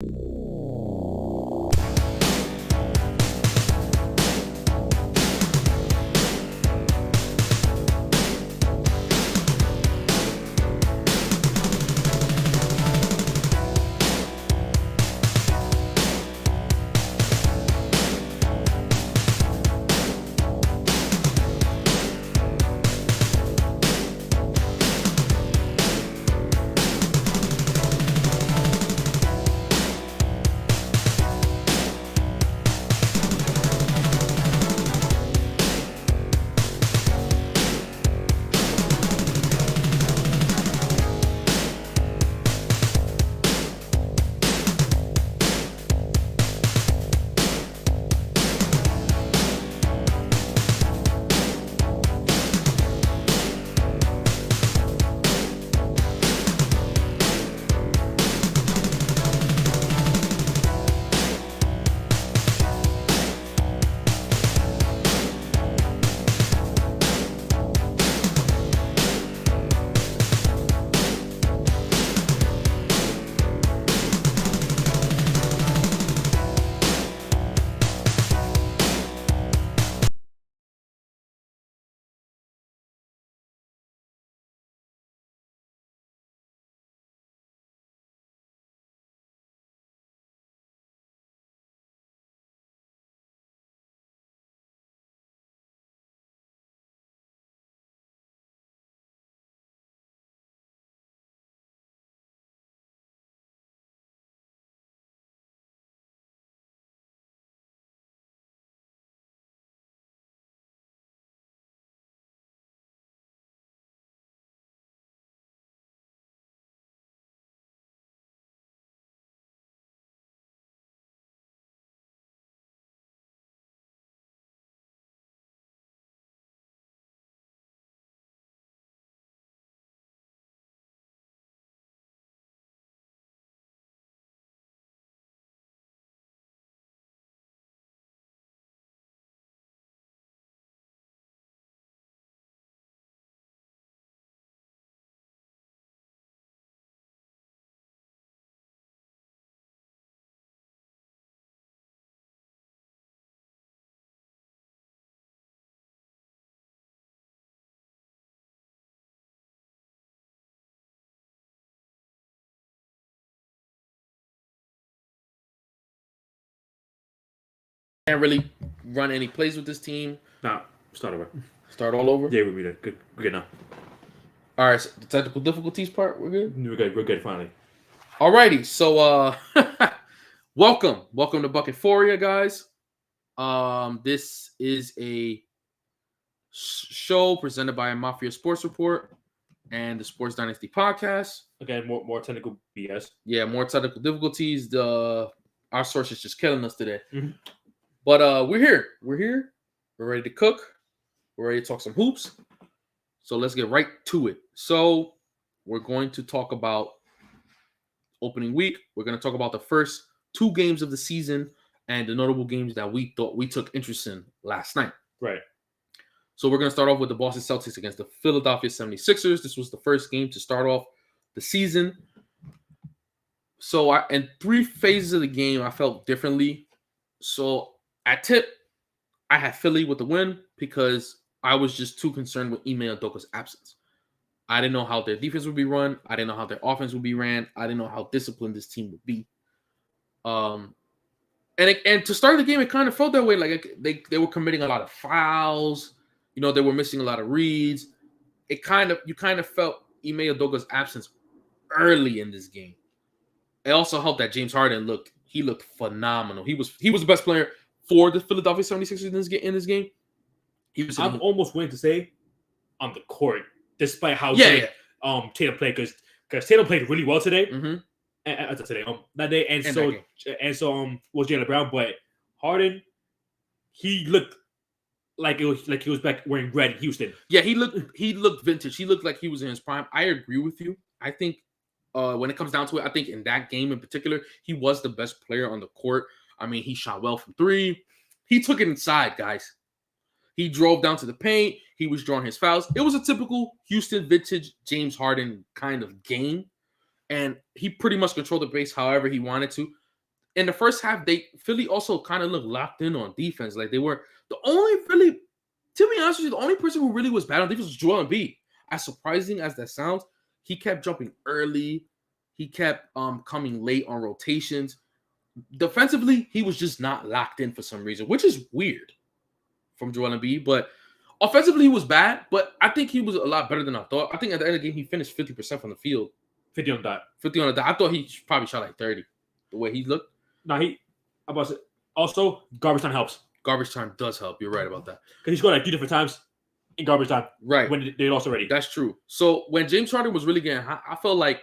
Can't really run any plays with this team. Nah, start over. Start all over. Yeah, we'll be there. Good. We're good now. All right, so the technical difficulties part, we're good. We're good. We're good. Finally. Alrighty, so welcome to Bucketphoria, guys. This is a show presented by Mafia Sports Report and the Sports Dynasty podcast. Again, more technical BS. Yeah, more technical difficulties. Our source is just killing us today. Mhm. But we're here. We're ready to cook. We're ready to talk some hoops. So let's get right to it. So we're going to talk about opening week. We're going to talk about the first 2 games of the season and the notable games that we thought we took interest in last night. Right. So we're going to start off with the Boston Celtics against the Philadelphia 76ers. This was the first game to start off the season. So in 3 phases of the game, I felt differently. So at tip, I had Philly with the win because I was just too concerned with Ime Udoka's absence. I didn't know how their defense would be run. I didn't know how their offense would be ran. I didn't know how disciplined this team would be. And to start the game, it kind of felt that way. Like they were committing a lot of fouls. You know, they were missing a lot of reads. You kind of felt Ime Udoka's absence early in this game. It also helped that James Harden looked phenomenal. He was the best player for the Philadelphia 76ers in this game. I'm almost willing to say on the court, despite how Tatum played, because Tatum played really well today. Mm-hmm. That day, and so was Jaylen Brown, but Harden, he looked like he was back wearing red in Houston. Yeah, he looked vintage. He looked like he was in his prime. I agree with you. I think when it comes down to it, I think in that game in particular, he was the best player on the court. I mean, he shot well from 3. He took it inside, guys. He drove down to the paint. He was drawing his fouls. It was a typical Houston vintage James Harden kind of game. And he pretty much controlled the base however he wanted to. in the first half, Philly also kind of looked locked in on defense. Like they were the only really, to be honest with you, the only person who really was bad on defense was Joel Embiid. As surprising as that sounds, he kept jumping early. He kept coming late on rotations. Defensively, he was just not locked in for some reason, which is weird from Joel Embiid. But offensively, he was bad, but I think he was a lot better than I thought. I think at the end of the game, he finished 50% from the field. 50 on the dot. 50 on the dot. I thought he probably shot like 30 the way he looked. No, also, garbage time helps. Garbage time does help. You're right about that. Because he scored like 2 different times in garbage time. Right. When they lost already. That's true. So when James Harden was really getting hot, I felt like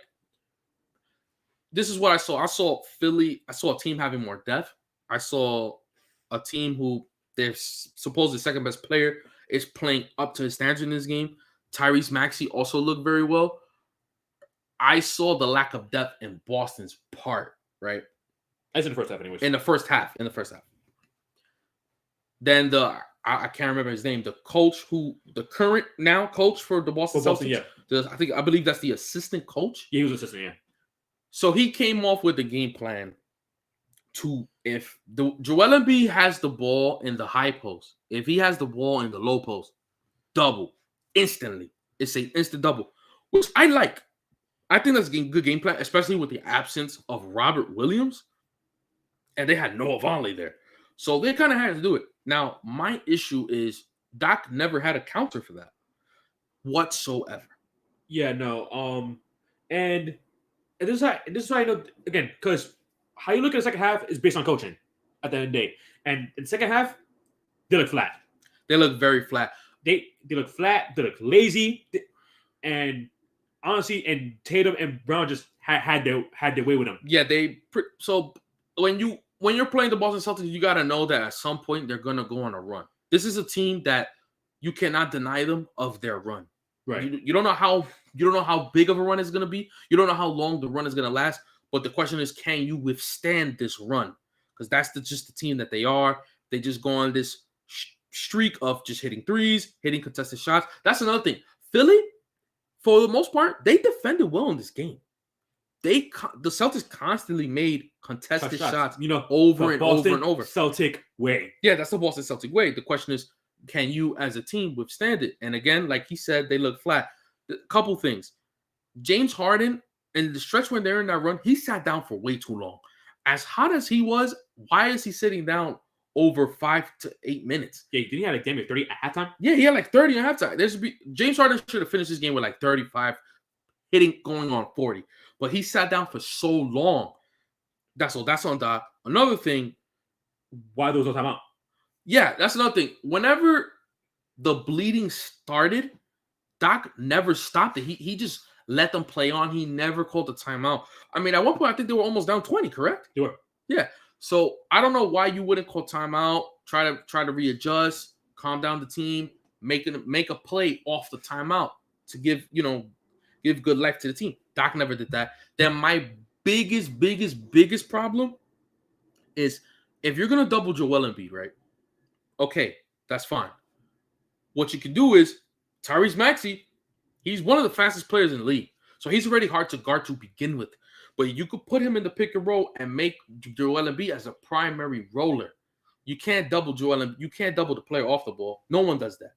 this is what I saw. I saw Philly. I saw a team having more depth. I saw a team who their supposed second best player is playing up to his standards in this game. Tyrese Maxey also looked very well. I saw the lack of depth in Boston's part, right? That's in the first half, anyways. In the first half. Then I can't remember his name. The current now coach for the Boston Celtics. Yeah. I believe that's the assistant coach. Yeah, he was assistant. Yeah. So he came off with the game plan to if Joel Embiid has the ball in the high post, if he has the ball in the low post, double instantly. It's an instant double, which I like. I think that's a good game plan, especially with the absence of Robert Williams. And they had Noah Vonleh there. So they kind of had to do it. Now, my issue is Doc never had a counter for that whatsoever. Yeah, no. And this is why I know, again, because how you look at the second half is based on coaching at the end of the day. And in the second half, they look flat. They look very flat. They look flat. They look lazy. And honestly, and Tatum and Brown just had their way with them. Yeah, so when you're playing the Boston Celtics, you got to know that at some point they're going to go on a run. This is a team that you cannot deny them of their run. Right. You don't know how big of a run it's going to be. You don't know how long the run is going to last. But the question is, can you withstand this run? Because that's just the team that they are. They just go on this streak of just hitting threes, hitting contested shots. That's another thing. Philly, for the most part, they defended well in this game. The Celtics constantly made contested shots, over and over and over. Celtic way. Yeah, that's the Boston Celtic way. The question is, can you as a team withstand it? And again, like he said, they look flat. A couple things. James Harden, in the stretch when they're in that run, he sat down for way too long. As hot as he was, why is he sitting down over 5 to 8 minutes? Yeah, did he have like damn near 30 at halftime? Yeah, he had like 30 at halftime. James Harden should have finished this game with like 35, going on 40. But he sat down for so long. That's on Doc. Another thing. Why there was no timeout? Yeah, that's another thing. Whenever the bleeding started, Doc never stopped it. He just let them play on. He never called the timeout. I mean, at one point, I think they were almost down 20, correct? They were. Yeah. So I don't know why you wouldn't call timeout, try to readjust, calm down the team, make a play off the timeout to give good life to the team. Doc never did that. Then my biggest problem is if you're gonna double Joel Embiid, right? Okay, that's fine. What you can do is Tyrese Maxey, he's one of the fastest players in the league. So he's already hard to guard to begin with. But you could put him in the pick and roll and make Joel Embiid as a primary roller. You can't double Joel Embiid. You can't double the player off the ball. No one does that.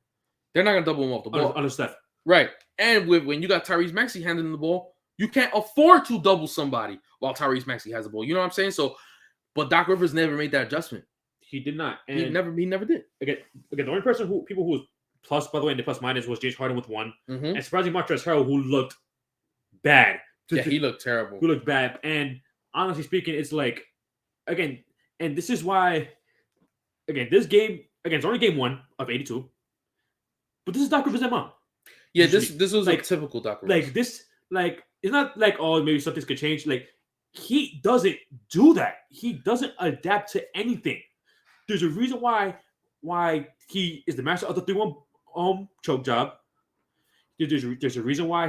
They're not gonna double him off the ball. Understand. Right. And when you got Tyrese Maxey handling the ball, you can't afford to double somebody while Tyrese Maxey has the ball. You know what I'm saying? So, but Doc Rivers never made that adjustment. He did not. And he never did. Again, the only person who was plus, by the way, in the plus minus was James Harden with 1. Mm-hmm. And surprisingly, Montrezl Harrell, who looked bad. Yeah, he looked terrible. Who looked bad. And honestly speaking, it's like, again, and this is why, again, this game, it's only game 1 of 82. But this is Doc Rivers' MO. Yeah, this was like a typical Doc Rivers. It's not like, oh, maybe something's could change. Like, he doesn't do that. He doesn't adapt to anything. There's a reason why he is the master of the 3-1 choke job. There's a reason why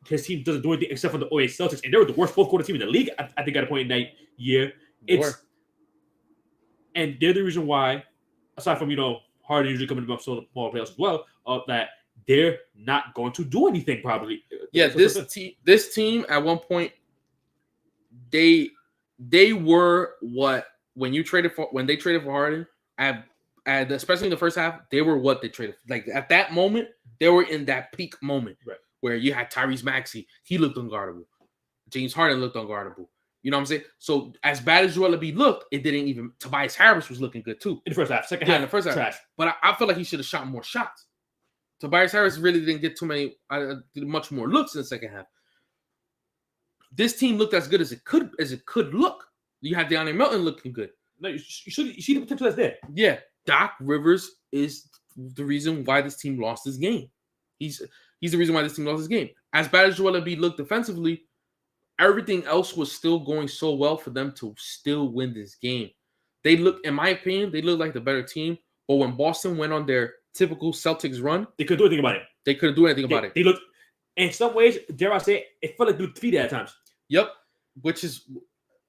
his team doesn't do anything except for the 08 Celtics, and they were the worst fourth quarter team in the league. I think at a point in that year, and they're the reason why, aside from Harden usually coming to smaller playoffs as well, that they're not going to do anything probably. Yeah, this team at one point they were what when they traded for Harden at especially in the first half, they were what they traded for. Like at that moment, they were in that peak moment where you had Tyrese Maxey, he looked unguardable. James Harden looked unguardable. You know what I'm saying? So as bad as Joel Embiid looked, it didn't even. Tobias Harris was looking good too in the first half. Second half, in the first half, trash. But I feel like he should have shot more shots. Tobias Harris really didn't get much more looks in the second half. This team looked as good as it could look. You had DeAndre Melton looking good. No, you see the potential that's there. Yeah, Doc Rivers is the reason why this team lost this game. He's the reason why this team lost this game. As bad as Joel Embiid looked defensively, everything else was still going so well for them to still win this game. They look, in my opinion, they look like the better team. But when Boston went on their typical Celtics run, they couldn't do anything about it. They couldn't do anything about it. They looked, in some ways, dare I say, it felt like they looked defeated at times. Yep. Which is,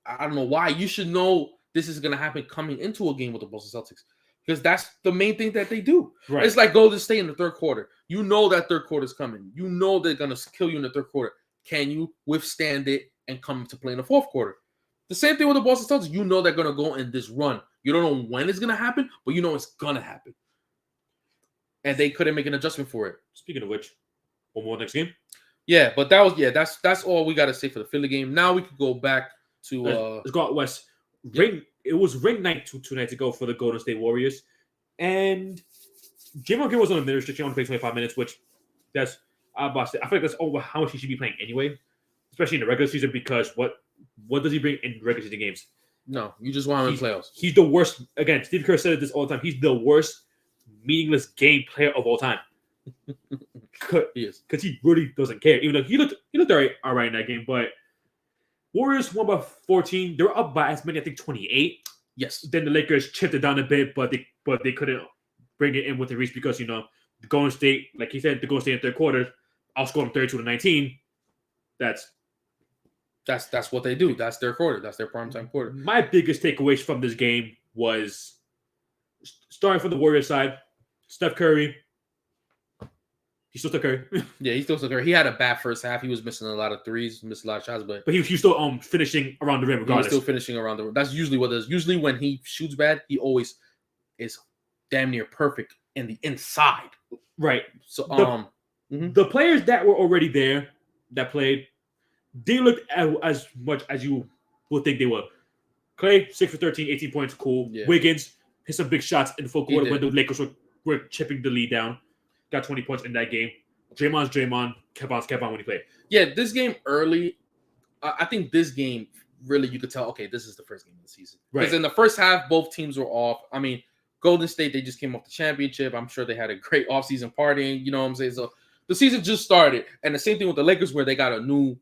I don't know why. You should know this is going to happen coming into a game with the Boston Celtics. Because that's the main thing that they do. Right. It's like Golden State in the third quarter. You know that third quarter is coming. You know they're going to kill you in the third quarter. Can you withstand it and come to play in the fourth quarter? The same thing with the Boston Celtics. You know they're going to go in this run. You don't know when it's going to happen, but you know it's going to happen. And they couldn't make an adjustment for it. Speaking of which, one more next game? Yeah, but that's all we got to say for the Philly game. Now we could go back to... let's go out west. It was ring night two nights ago for the Golden State Warriors. And Draymond Green was on a minute restriction, only played 25 minutes, which I feel like that's over how much he should be playing anyway, especially in the regular season, because what does he bring in regular season games? No, you just want him in playoffs. He's the worst. Again, Steve Kerr said this all the time. He's the worst meaningless game player of all time. He is. Because he really doesn't care. Even though he looked all right in that game, but Warriors won by 14. They were up by as many, I think 28. Yes. Then the Lakers chipped it down a bit, but they couldn't bring it in with the reach because the Golden State, like he said, the Golden State in the third quarter, outscored them 32-19. That's what they do. That's their quarter. That's their primetime quarter. My biggest takeaways from this game was starting from the Warriors side, Steph Curry. He's still Steph Curry. Yeah, he's still Steph Curry. He had a bad first half. He was missing a lot of threes, missed a lot of shots, but he was still finishing around the rim regardless. He's still finishing around the rim. That's usually what it is. Usually when he shoots bad, he always is damn near perfect in the inside. Right. So the players that were already there that played, they looked as much as you would think they would. Clay, 6 for 13, 18 points, cool. Yeah. Wiggins hit some big shots in the full quarter when the Lakers were chipping the lead down. Got 20 points in that game. Draymond's Draymond. Kept on when he played. Yeah, this game early, I think this game, really, you could tell, okay, this is the first game of the season. Because in the first half, both teams were off. I mean, Golden State, they just came off the championship. I'm sure they had a great offseason partying. You know what I'm saying? So the season just started. And the same thing with the Lakers, where they got a new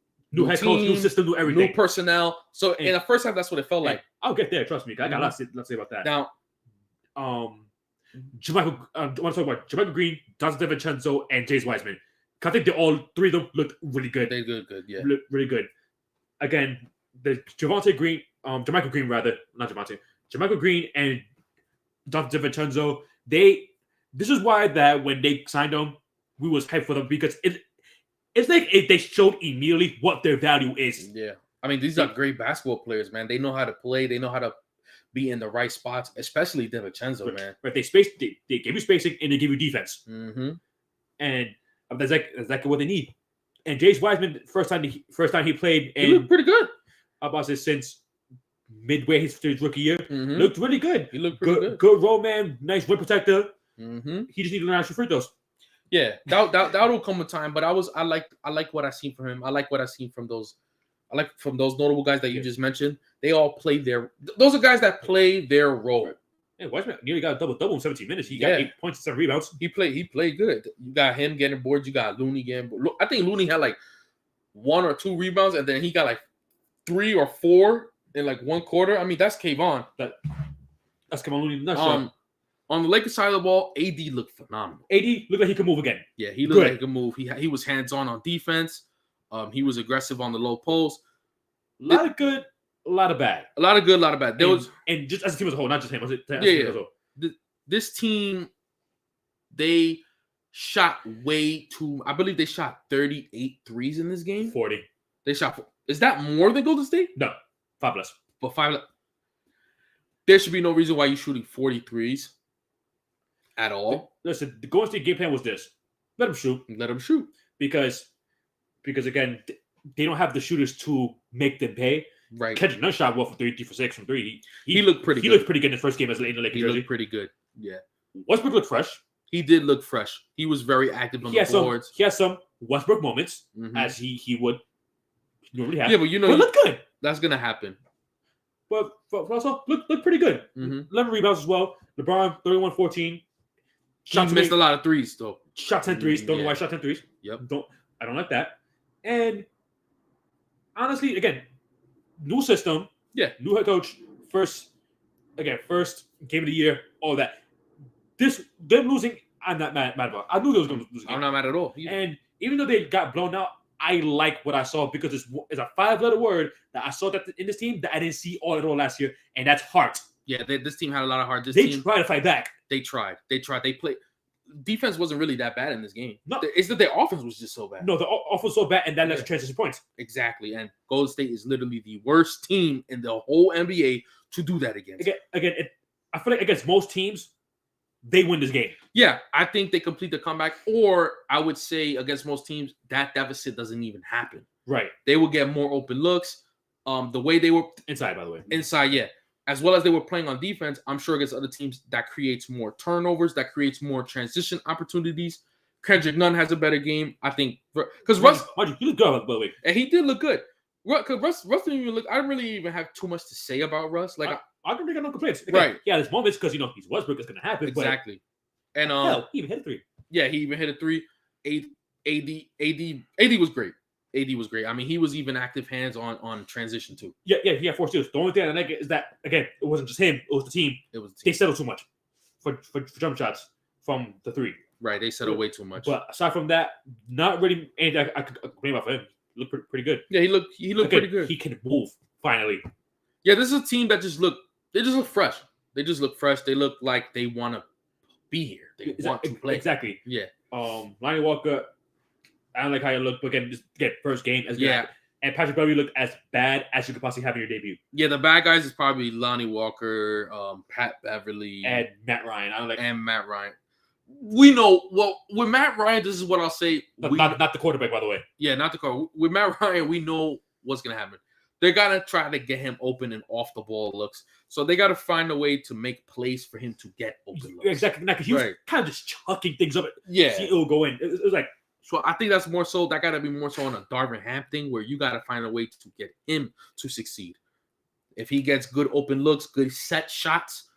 head coach, new system, new everything. New personnel. So in the first half, that's what it felt like. I'll get there. Trust me. I got a lot to say about that. Now, I want to talk about Jermichael Green, Jonathan DiVincenzo, and James Wiseman. I think all three of them looked really good. They looked good, yeah. Really good. Again, the Jermichael Green and Jonathan DiVincenzo, this is why that when they signed them, we was hyped for them because it's like they showed immediately what their value is. Yeah. I mean, these are great basketball players, man. They know how to play. They know how to be in the right spots, especially DiVincenzo, man. Right. They give you spacing and they give you defense. Mm-hmm. And that's exactly what they need. And James Wiseman, first time he played, and he looked pretty good. About this since midway his rookie year, looked really good. He looked pretty good. Good roll man, nice rim protector. Mm-hmm. He just needs to learn how to shoot free throws. Yeah, that'll come with time. But I like what I seen from him. I like what I seen from those. I like from those notable guys that you just mentioned. They all play those are guys that play their role. Yeah, Wiseman nearly got a double in 17 minutes. He got 8 points and 7 rebounds. He played good. You got him getting boards. You got Looney getting boards. I think Looney had like 1 or 2 rebounds, and then he got like 3 or 4 in like 1 quarter. I mean, that's Kayvon. That's Kevon Looney. On the Lakers side of the ball, AD looked phenomenal. AD looked like he could move again. Yeah, he looked like he could move. He was hands-on on defense. He was aggressive on the low post. A lot of good, a lot of bad. A lot of good, a lot of bad. And just as a team as a whole, not just him. This team, they shot way too. I believe they shot 38 threes in this game. 40. They shot. Is that more than Golden State? No. 5 less. But 5. There should be no reason why you're shooting 43s at all. Listen, the Golden State game plan was this: let them shoot. Let them shoot. Because again, they don't have the shooters to make them pay. Right. Kendrick Nunn shot well for 3 for 6 from 3. He looked pretty good. He looked pretty good in the first game as in the Lakers He jersey. looked pretty good. Yeah. Westbrook looked fresh. He did look fresh. He was very active on the boards. He has some Westbrook moments, as he would normally have. Yeah, but it looked good. That's gonna happen. But also looked pretty good. 11 rebounds as well. LeBron 31-14. He missed a lot of threes though. Shot 10 threes. Don't know why he shot 10 threes. Yep. I don't like that. And honestly, again, new system. Yeah. New head coach. First game of the year. All that. Them losing, I'm not mad about. I knew they was going to lose. I'm not mad at all. And even though they got blown out, I like what I saw because it's a 5-letter word that I saw that in this team that I didn't see all at all last year, and that's heart. Yeah, this team had a lot of heart. They tried to fight back. They tried. They played. Defense wasn't really that bad in this game. No, it's that their offense was just so bad. No, the offense was so bad, and that led to transition points. Exactly, and Golden State is literally the worst team in the whole NBA to do that against. Again, I feel like against most teams, they win this game. Yeah, I think they complete the comeback, or I would say against most teams, that deficit doesn't even happen. Right. They will get more open looks. The way they were inside, by the way. Inside, yeah. As well as they were playing on defense, I'm sure against other teams that creates more turnovers, that creates more transition opportunities. Kendrick Nunn has a better game, I think, because Russ. He looked good, by the way, and he did look good. Because Russ didn't even look. I don't really even have too much to say about Russ. Like I don't think I no complaints. Again, right? Yeah, there's moments because he's Westbrook. It's going to happen. Exactly. But, and hell, he even hit a 3. Yeah, he even hit a 3. AD was great. AD was great. I mean, he was even active hands on transition too. Yeah, he had 4 steals. The only thing I like is that again, it wasn't just him; it was the team. They settled too much for jump shots from the 3. Right, they settled way too much. But aside from that, not really anything I could complain about for him. He looked pretty good. Yeah, he looked pretty good. He can move finally. Yeah, this is a team that just look fresh. They just look fresh. They look like they want to be here. They want to play. Exactly. Yeah. Lonnie Walker, I don't like how you look, but again, first game as yeah. Good. And Patrick Beverley looked as bad as you could possibly have in your debut. Yeah, the bad guys is probably Lonnie Walker, Pat Beverley, and Matt Ryan. And Matt Ryan. We know. Well, with Matt Ryan, this is what I'll say. Not the quarterback, by the way. Yeah, not the quarterback. With Matt Ryan, we know what's gonna happen. They're gonna try to get him open and off the ball looks. So they got to find a way to make plays for him to get open looks. Exactly. Because he was kind of just chucking things up. Yeah, see it will go in. It was like. So I think that's more so. That got to be more so on a Darvin Ham thing, where you got to find a way to get him to succeed. If he gets good open looks, good set shots,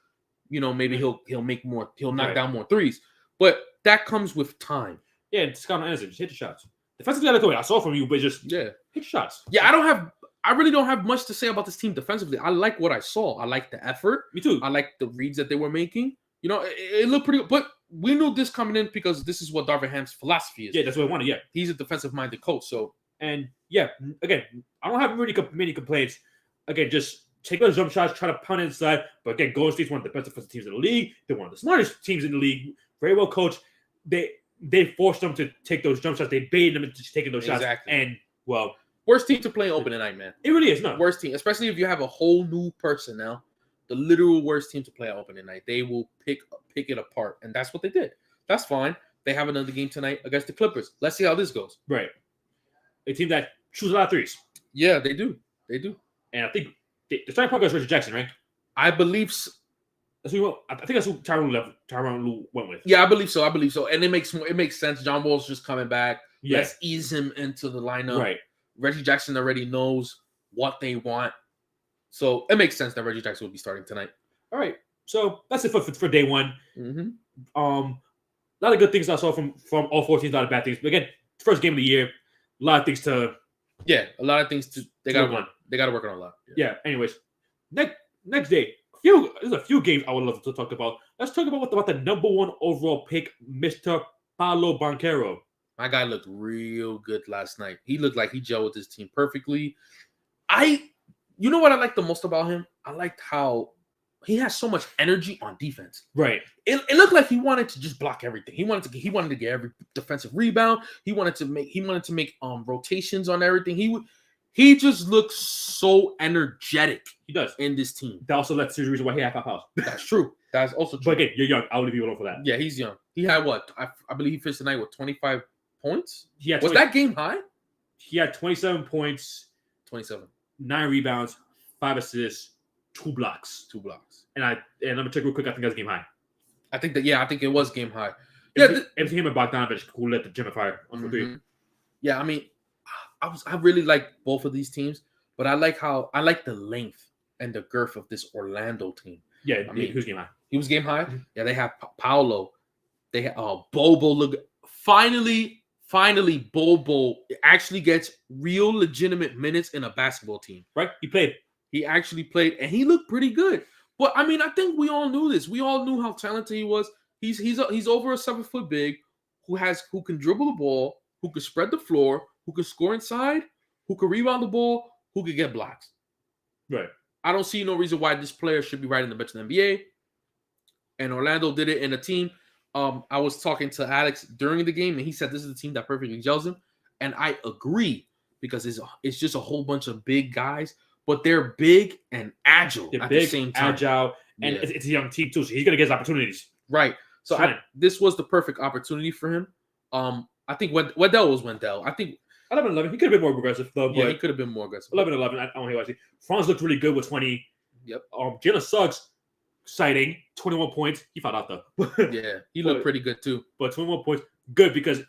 maybe he'll make more. He'll knock down more threes. But that comes with time. Yeah, it's kind of answer. Just hit the shots. Defensively, I like the way I saw from you, but just hit shots. Yeah, I really don't have much to say about this team defensively. I like what I saw. I like the effort. Me too. I like the reads that they were making. It looked pretty good. But we knew this coming in because this is what Darvin Ham's philosophy is. Yeah, that's what I wanted. Yeah, he's a defensive-minded coach. So, and yeah, again, I don't have really many complaints. Again, just take those jump shots, try to punt inside. But again, Golden State's one of the best defensive teams in the league. They're one of the smartest teams in the league. Very well coached. They forced them to take those jump shots. They baited them into taking those shots. And well, worst team to play open tonight, man. It really is. No, worst team, especially if you have a whole new personnel. The literal worst team to play open tonight. They will pick it apart, and that's what they did. That's fine. They have another game tonight against the Clippers. Let's see how this goes. Right, a team that shoots a lot of threes. Yeah, they do. They do. And I think the starting point is Reggie Jackson, right? I believe so. I think that's who Tyronn Lue went with. Yeah, I believe so. And it makes sense. John Wall's just coming back. Yeah. Let's ease him into the lineup. Right. Reggie Jackson already knows what they want. So it makes sense that Reggie Jackson will be starting tonight. All right. So that's it for day one. Mm-hmm. A lot of good things I saw from all 4 teams, a lot of bad things. But again, first game of the year, a lot of things to. Yeah, a lot of things they got to work. They got to work on a lot. Yeah. Anyways, next day, there's a few games I would love to talk about. Let's talk about the number 1 overall pick, Mr. Paolo Banchero. My guy looked real good last night. He looked like he gelled with his team perfectly. You know what I liked the most about him? I liked how he has so much energy on defense. Right. It looked like he wanted to just block everything. He wanted to get every defensive rebound. He wanted to make rotations on everything. He just looks so energetic He does. in this team. That also led to the reason why he had 5 fouls. That's true. That's also true. But again, you're young. I'll leave you alone for that. Yeah, he's young. He had what? I believe he finished the night with 25 points. Was that game high? He had 27 points, 27, 9 rebounds, 5 assists, 2 blocks. And I'm gonna check real quick. I think that's game high. I think it was game high. Everything him and Bogdanovich who let the gym fire on for 3. Yeah, I mean, I really like both of these teams, but I like the length and the girth of this Orlando team. Yeah, I mean, who's game high? He was game high. Yeah, they have Paolo. They have Bobo. Look, finally, Bobo actually gets real legitimate minutes in a basketball team. Right? He played. He actually played, and he looked pretty good. But I mean, I think we all knew this. We all knew how talented he was. He's over a 7-foot big who can dribble the ball, who can spread the floor, who can score inside, who can rebound the ball, who can get blocks. Right. I don't see no reason why this player should be riding the bench in the NBA. And Orlando did it in a team. I was talking to Alex during the game, and he said this is a team that perfectly gels him. And I agree because it's just a whole bunch of big guys, but they're big and agile at the same time. Agile, and it's a young team too, so he's going to get his opportunities. Right. So this was the perfect opportunity for him. I think Wendell was Wendell. I think 11-11. He could have been more aggressive though. Yeah, he could have been more aggressive. 11-11. I don't hear what I see. Franz looked really good with 20. Yep. Jalen Suggs, sighting 21 points. He fouled out though. Yeah, he looked pretty good too. But 21 points, good because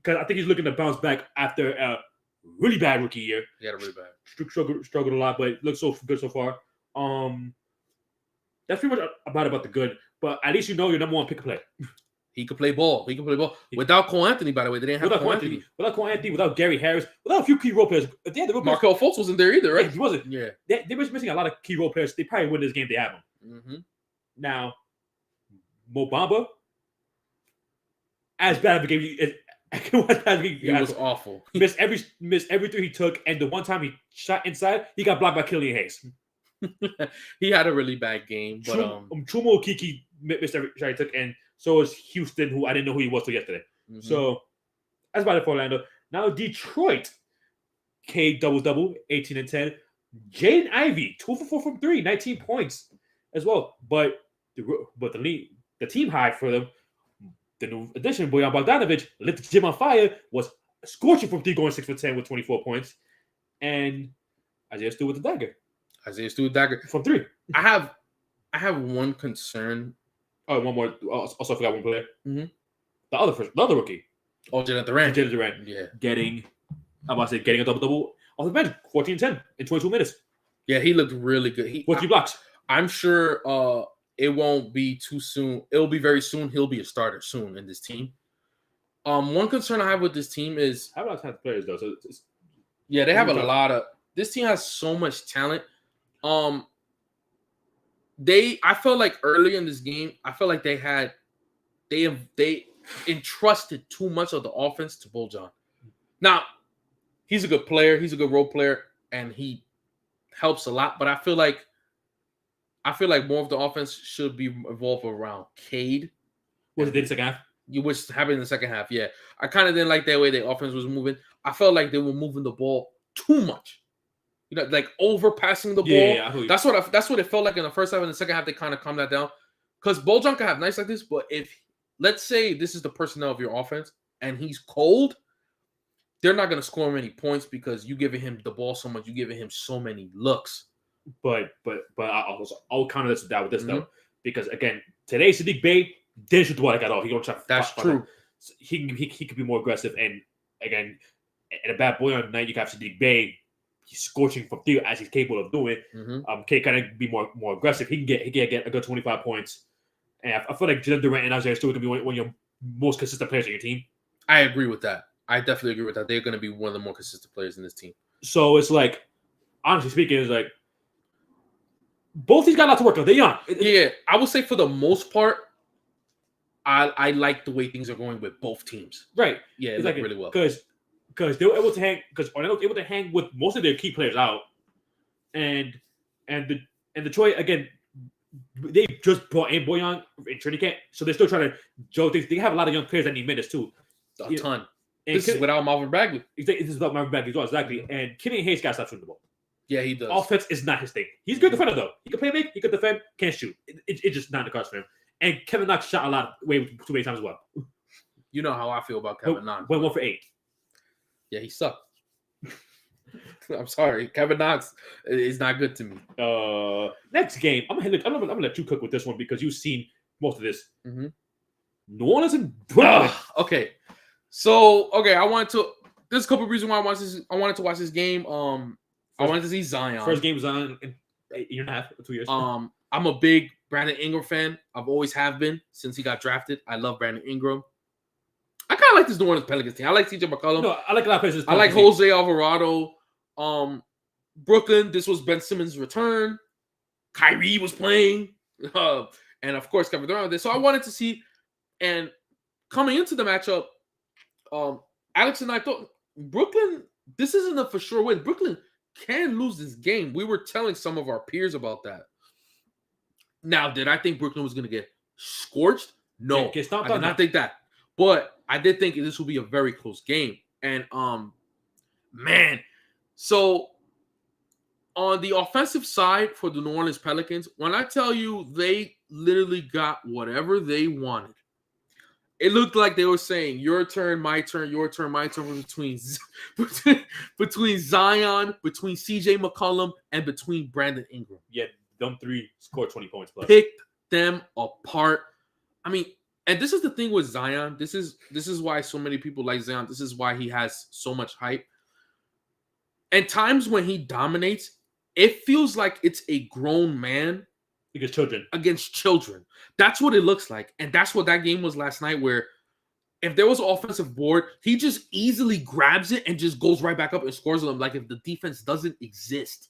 I think he's looking to bounce back after a really bad rookie year. He had a really bad. Struggled a lot, but it looks so good so far. That's pretty much about the good. But at least you know your number one pick and play. He could play ball. Without Cole Anthony, by the way. They didn't have Cole Anthony. Without Cole Anthony, without Gary Harris, without a few key role players. Markelle Fultz wasn't there either, right? Yeah, he wasn't. Yeah. They were missing a lot of key role players. They probably win this game. They have them. Mm-hmm. Now, Mo Bamba, as bad of a game he was awful. Missed every three he took, and the one time he shot inside, he got blocked by Killian Hayes. He had a really bad game, but Chumo Kiki missed every shot he took, and so is Houston, who I didn't know who he was till yesterday. Mm-hmm. So that's about it for Orlando. Now Detroit, K double 18 and 10. Jaden Ivey 2 for 4 from 3, 19 points as well. But the team high for them, the new addition, Bojan Bogdanovich, lit the gym on fire, was scorching from 3, going 6 for 10 with 24 points, and Isaiah Stewart with the dagger. From 3. I have one concern. Oh, one more. Also, I forgot one player. Mm-hmm. The other rookie. Oh, Jalen Durant. Yeah. Getting a double off the bench, 14-10 in 22 minutes. Yeah, he looked really good. 3 blocks. I'm sure it won't be too soon. It'll be very soon. He'll be a starter soon in this team. One concern I have with this team is I have a lot of players though. So they have a lot of. This team has so much talent. I felt like early in this game, I felt like they entrusted too much of the offense to Bojan. Now, he's a good player, he's a good role player, and he helps a lot. But I feel like more of the offense should be involved around Cade. Was it in the second half? You wish happened in the second half, yeah. I kind of didn't like that way the offense was moving. I felt like they were moving the ball too much. You know, like overpassing the ball. Yeah, that's what it felt like in the first half. In the second half, they kind of calmed that down. Because Bojan can have nights like this, but if let's say this is the personnel of your offense and he's cold, they're not going to score many points because you giving him the ball so much, you giving him so many looks. But I'll counter this with this though, because again, today Sadiq Bey didn't shoot the ball like at all. He don't try. That's true. So he could be more aggressive, and again, in a bad Bojan night, you got Sadiq Bey. He's scorching from 3 as he's capable of doing. Mm-hmm. Can kind of be more aggressive. He can get a good 25 points, and I feel like Jalen Durant and Isaiah Stewart can be one of your most consistent players on your team. I agree with that. I definitely agree with that. They're going to be one of the more consistent players in this team. So it's like, honestly speaking, it's like both these guys got to work on. They're young. Yeah, I would say for the most part, I like the way things are going with both teams. Right. Yeah, it looked really well. Because they were able to hang. Because Orlando was able to hang with most of their key players out, and Detroit again, they just brought in Bojan in training camp, so they're still trying to juggle things. They have a lot of young players that need minutes too. A ton. And This is without Marvin Bagley. This is without Marvin Bagley as well, exactly. And Killian Hayes got to stop shooting the ball. Yeah, he does. Offense is not his thing. He's a good defender though. He can play make, he can defend, can't shoot. It's just not in the cards for him. And Kevin Knox shot a lot way too many times as well. You know how I feel about Kevin Knox. Went 1 for 8. Yeah, he sucked. I'm sorry, Kevin Knox is not good to me. Next game, I'm gonna let you cook with this one because you've seen most of this. Mm-hmm. New Orleans and Brooklyn. Okay, so I wanted to. There's a couple of reasons why I wanted to watch this game. I wanted to see Zion. First game was on in a year and a half or 2 years. I'm a big Brandon Ingram fan. I've always have been since he got drafted. I love Brandon Ingram. I kind of like this New Orleans Pelicans team. I like CJ McCollum. No, I like a lot of players. I like Jose Alvarado. Brooklyn. This was Ben Simmons' return. Kyrie was playing, and of course Kevin Durant. So I wanted to see. And coming into the matchup, Alex and I thought Brooklyn. This isn't a for sure win. Brooklyn can lose this game. We were telling some of our peers about that. Now, did I think Brooklyn was going to get scorched? No, I did not think that. But I did think this would be a very close game. And, man, so on the offensive side for the New Orleans Pelicans, when I tell you they literally got whatever they wanted, it looked like they were saying, your turn, my turn, your turn, my turn, between Zion, between CJ McCollum, and between Brandon Ingram. Yeah, them three scored 20 points plus. Picked them apart. I mean, and this is the thing with Zion. This is why so many people like Zion. This is why he has so much hype. And times when he dominates, it feels like it's a grown man against children. That's what it looks like. And that's what that game was last night, where if there was an offensive board, he just easily grabs it and just goes right back up and scores them, like if the defense doesn't exist.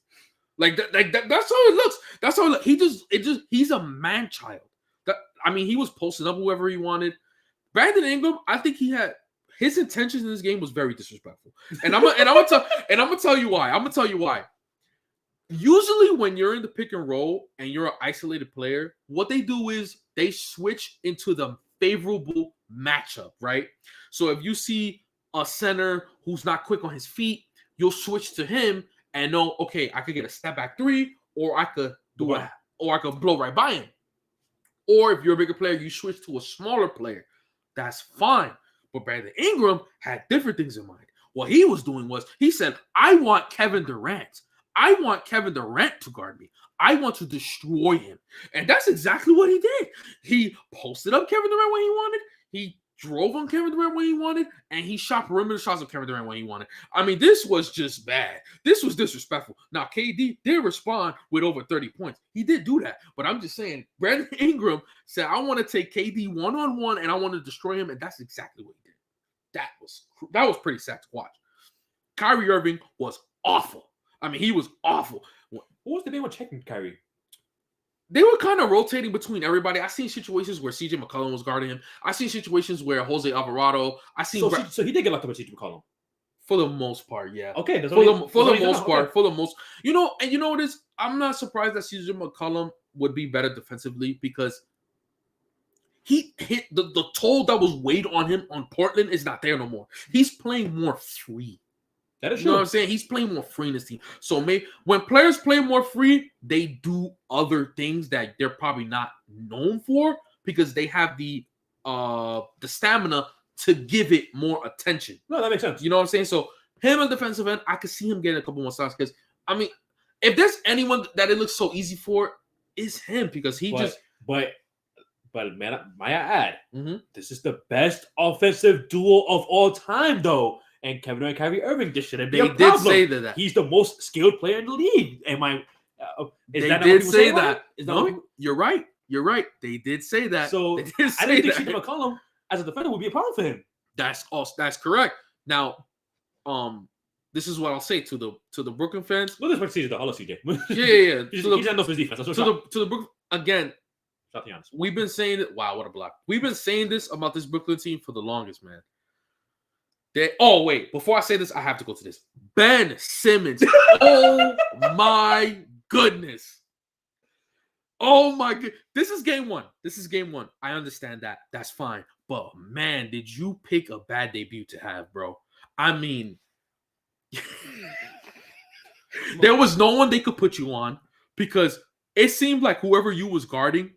Like that's how it looks. That's how he's a man child. He was posting up whoever he wanted. Brandon Ingram, I think his intentions in this game was very disrespectful. And I'm gonna tell you why. Usually when you're in the pick and roll and you're an isolated player, what they do is they switch into the favorable matchup, right? So if you see a center who's not quick on his feet, you'll switch to him and know, okay, I could get a step back three, or I could or I could blow right by him. Or if you're a bigger player, you switch to a smaller player. That's fine. But Brandon Ingram had different things in mind. What he was doing was he said, I want Kevin Durant. I want Kevin Durant to guard me. I want to destroy him. And that's exactly what he did. He posted up Kevin Durant when he wanted. He drove on Kevin Durant when he wanted. And he shot perimeter shots of Kevin Durant when he wanted. This was just bad. This was disrespectful. Now, KD did respond with over 30 points. He did do that. But I'm just saying, Brandon Ingram said, I want to take KD one-on-one and I want to destroy him. And that's exactly what he did. That was pretty sad to watch. Kyrie Irving was awful. He was awful. What was the name of checking Kyrie? They were kind of rotating between everybody. I seen situations where CJ McCollum was guarding him. I seen situations where Jose Alvarado. So he did get locked up by CJ McCollum. For the most part, yeah. Okay. For the most. You know what it is? I'm not surprised that CJ McCollum would be better defensively because he hit the toll that was weighed on him on Portland is not there no more. He's playing more free. That is true. You know what I'm saying? He's playing more free in this team. So when players play more free, they do other things that they're probably not known for because they have the stamina to give it more attention. No, that makes sense. You know what I'm saying? So him on defensive end, I could see him getting a couple more shots because if there's anyone that it looks so easy for, it's him because But man, might I add, this is the best offensive duo of all time, though. And Kevin Durant and Kyrie Irving just shouldn't be a problem. They did say that. He's the most skilled player in the league. You're right. You're right. They did say that. So I didn't think CJ McCollum as a defender would be a problem for him. That's correct. Now, this is what I'll say to the Brooklyn fans. Well, this is CJ, I love CJ. Yeah. He's not enough for his defense. To the Brooklyn again. We've been saying it. Wow, what a block! We've been saying this about this Brooklyn team for the longest, man. Wait, before I say this, I have to go to this. Ben Simmons. Oh my goodness. Oh my god. This is game one. I understand that. That's fine. But man, did you pick a bad debut to have, bro? I mean, there was no one they could put you on because it seemed like whoever you was guarding,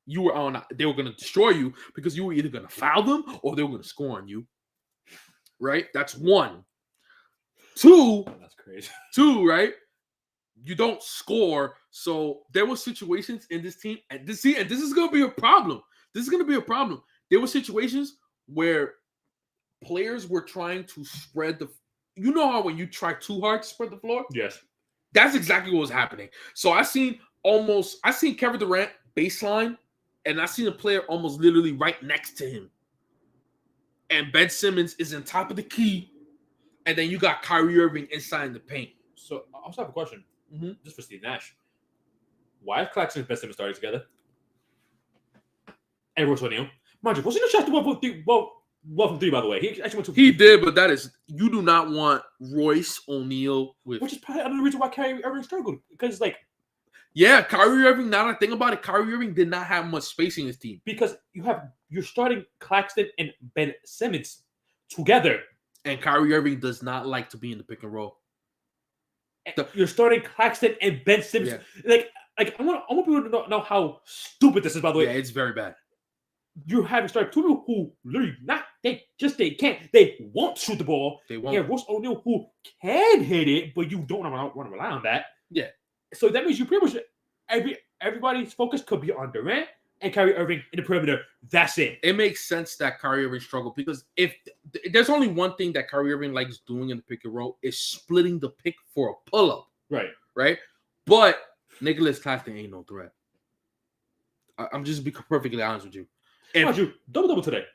you were on. They were going to destroy you because you were either going to foul them or they were going to score on you. Right? That's one. That's crazy. Two, right? You don't score. So there were situations in this team, and this is going to be a problem. This is going to be a problem. There were situations where players were trying to spread the. You know how when you try too hard to spread the floor? Yes. That's exactly what was happening. So I seen Kevin Durant baseline, and I seen a player almost literally right next to him. And Ben Simmons is on top of the key, and then you got Kyrie Irving inside in the paint. So I also have a question, Mm-hmm. just for Steve Nash. Why is Claxton and Ben Simmons starting together? And Royce O'Neal. Mind you, was he the shot to 1 from 3, by the way? He actually went to. He did, but you do not want Royce O'Neal with. Which is probably another reason why Kyrie Irving struggled. Because, like. Yeah, Kyrie Irving, now that I think about it, Kyrie Irving did not have much spacing in his team. Because you're starting Claxton and Ben Simmons together. And Kyrie Irving does not like to be in the pick and roll. You're starting Claxton and Ben Simmons. Yeah. Like I want people to know how stupid this is, by the way. Yeah, it's very bad. You're having started two people who literally they won't shoot the ball. They won't. Yeah, Royce O'Neal who can hit it, but you don't want to rely on that. Yeah. So that means you pretty much everybody's focus could be on Durant and Kyrie Irving in the perimeter. That's it. It makes sense that Kyrie Irving struggled because if there's only one thing that Kyrie Irving likes doing in the pick and roll is splitting the pick for a pull-up. Right. Right? But Nicholas Claxton ain't no threat. I'm just being perfectly honest with you. And double today.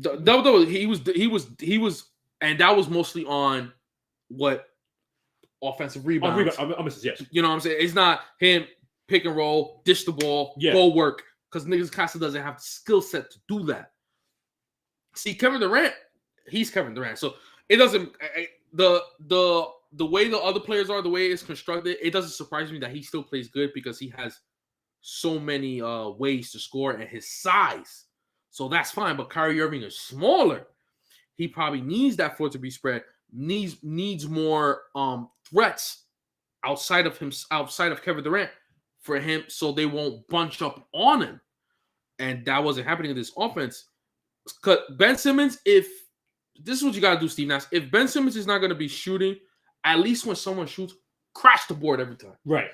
Double. He was, and that was mostly on what offensive rebounds. Yes. You know what I'm saying? It's not him pick and roll, dish the ball, go work, because Nicholas Claxton doesn't have the skill set to do that. See, Kevin Durant, he's Kevin Durant, so it doesn't the way the other players are, the way it's constructed, it doesn't surprise me that he still plays good because he has so many ways to score and his size. So that's fine. But Kyrie Irving is smaller. He probably needs that floor to be spread. Needs more threats outside of Kevin Durant for him, so they won't bunch up on him. And that wasn't happening in this offense. Because Ben Simmons, if this is what you got to do, Steve Nash, if Ben Simmons is not going to be shooting, at least when someone shoots, crash the board every time. Right.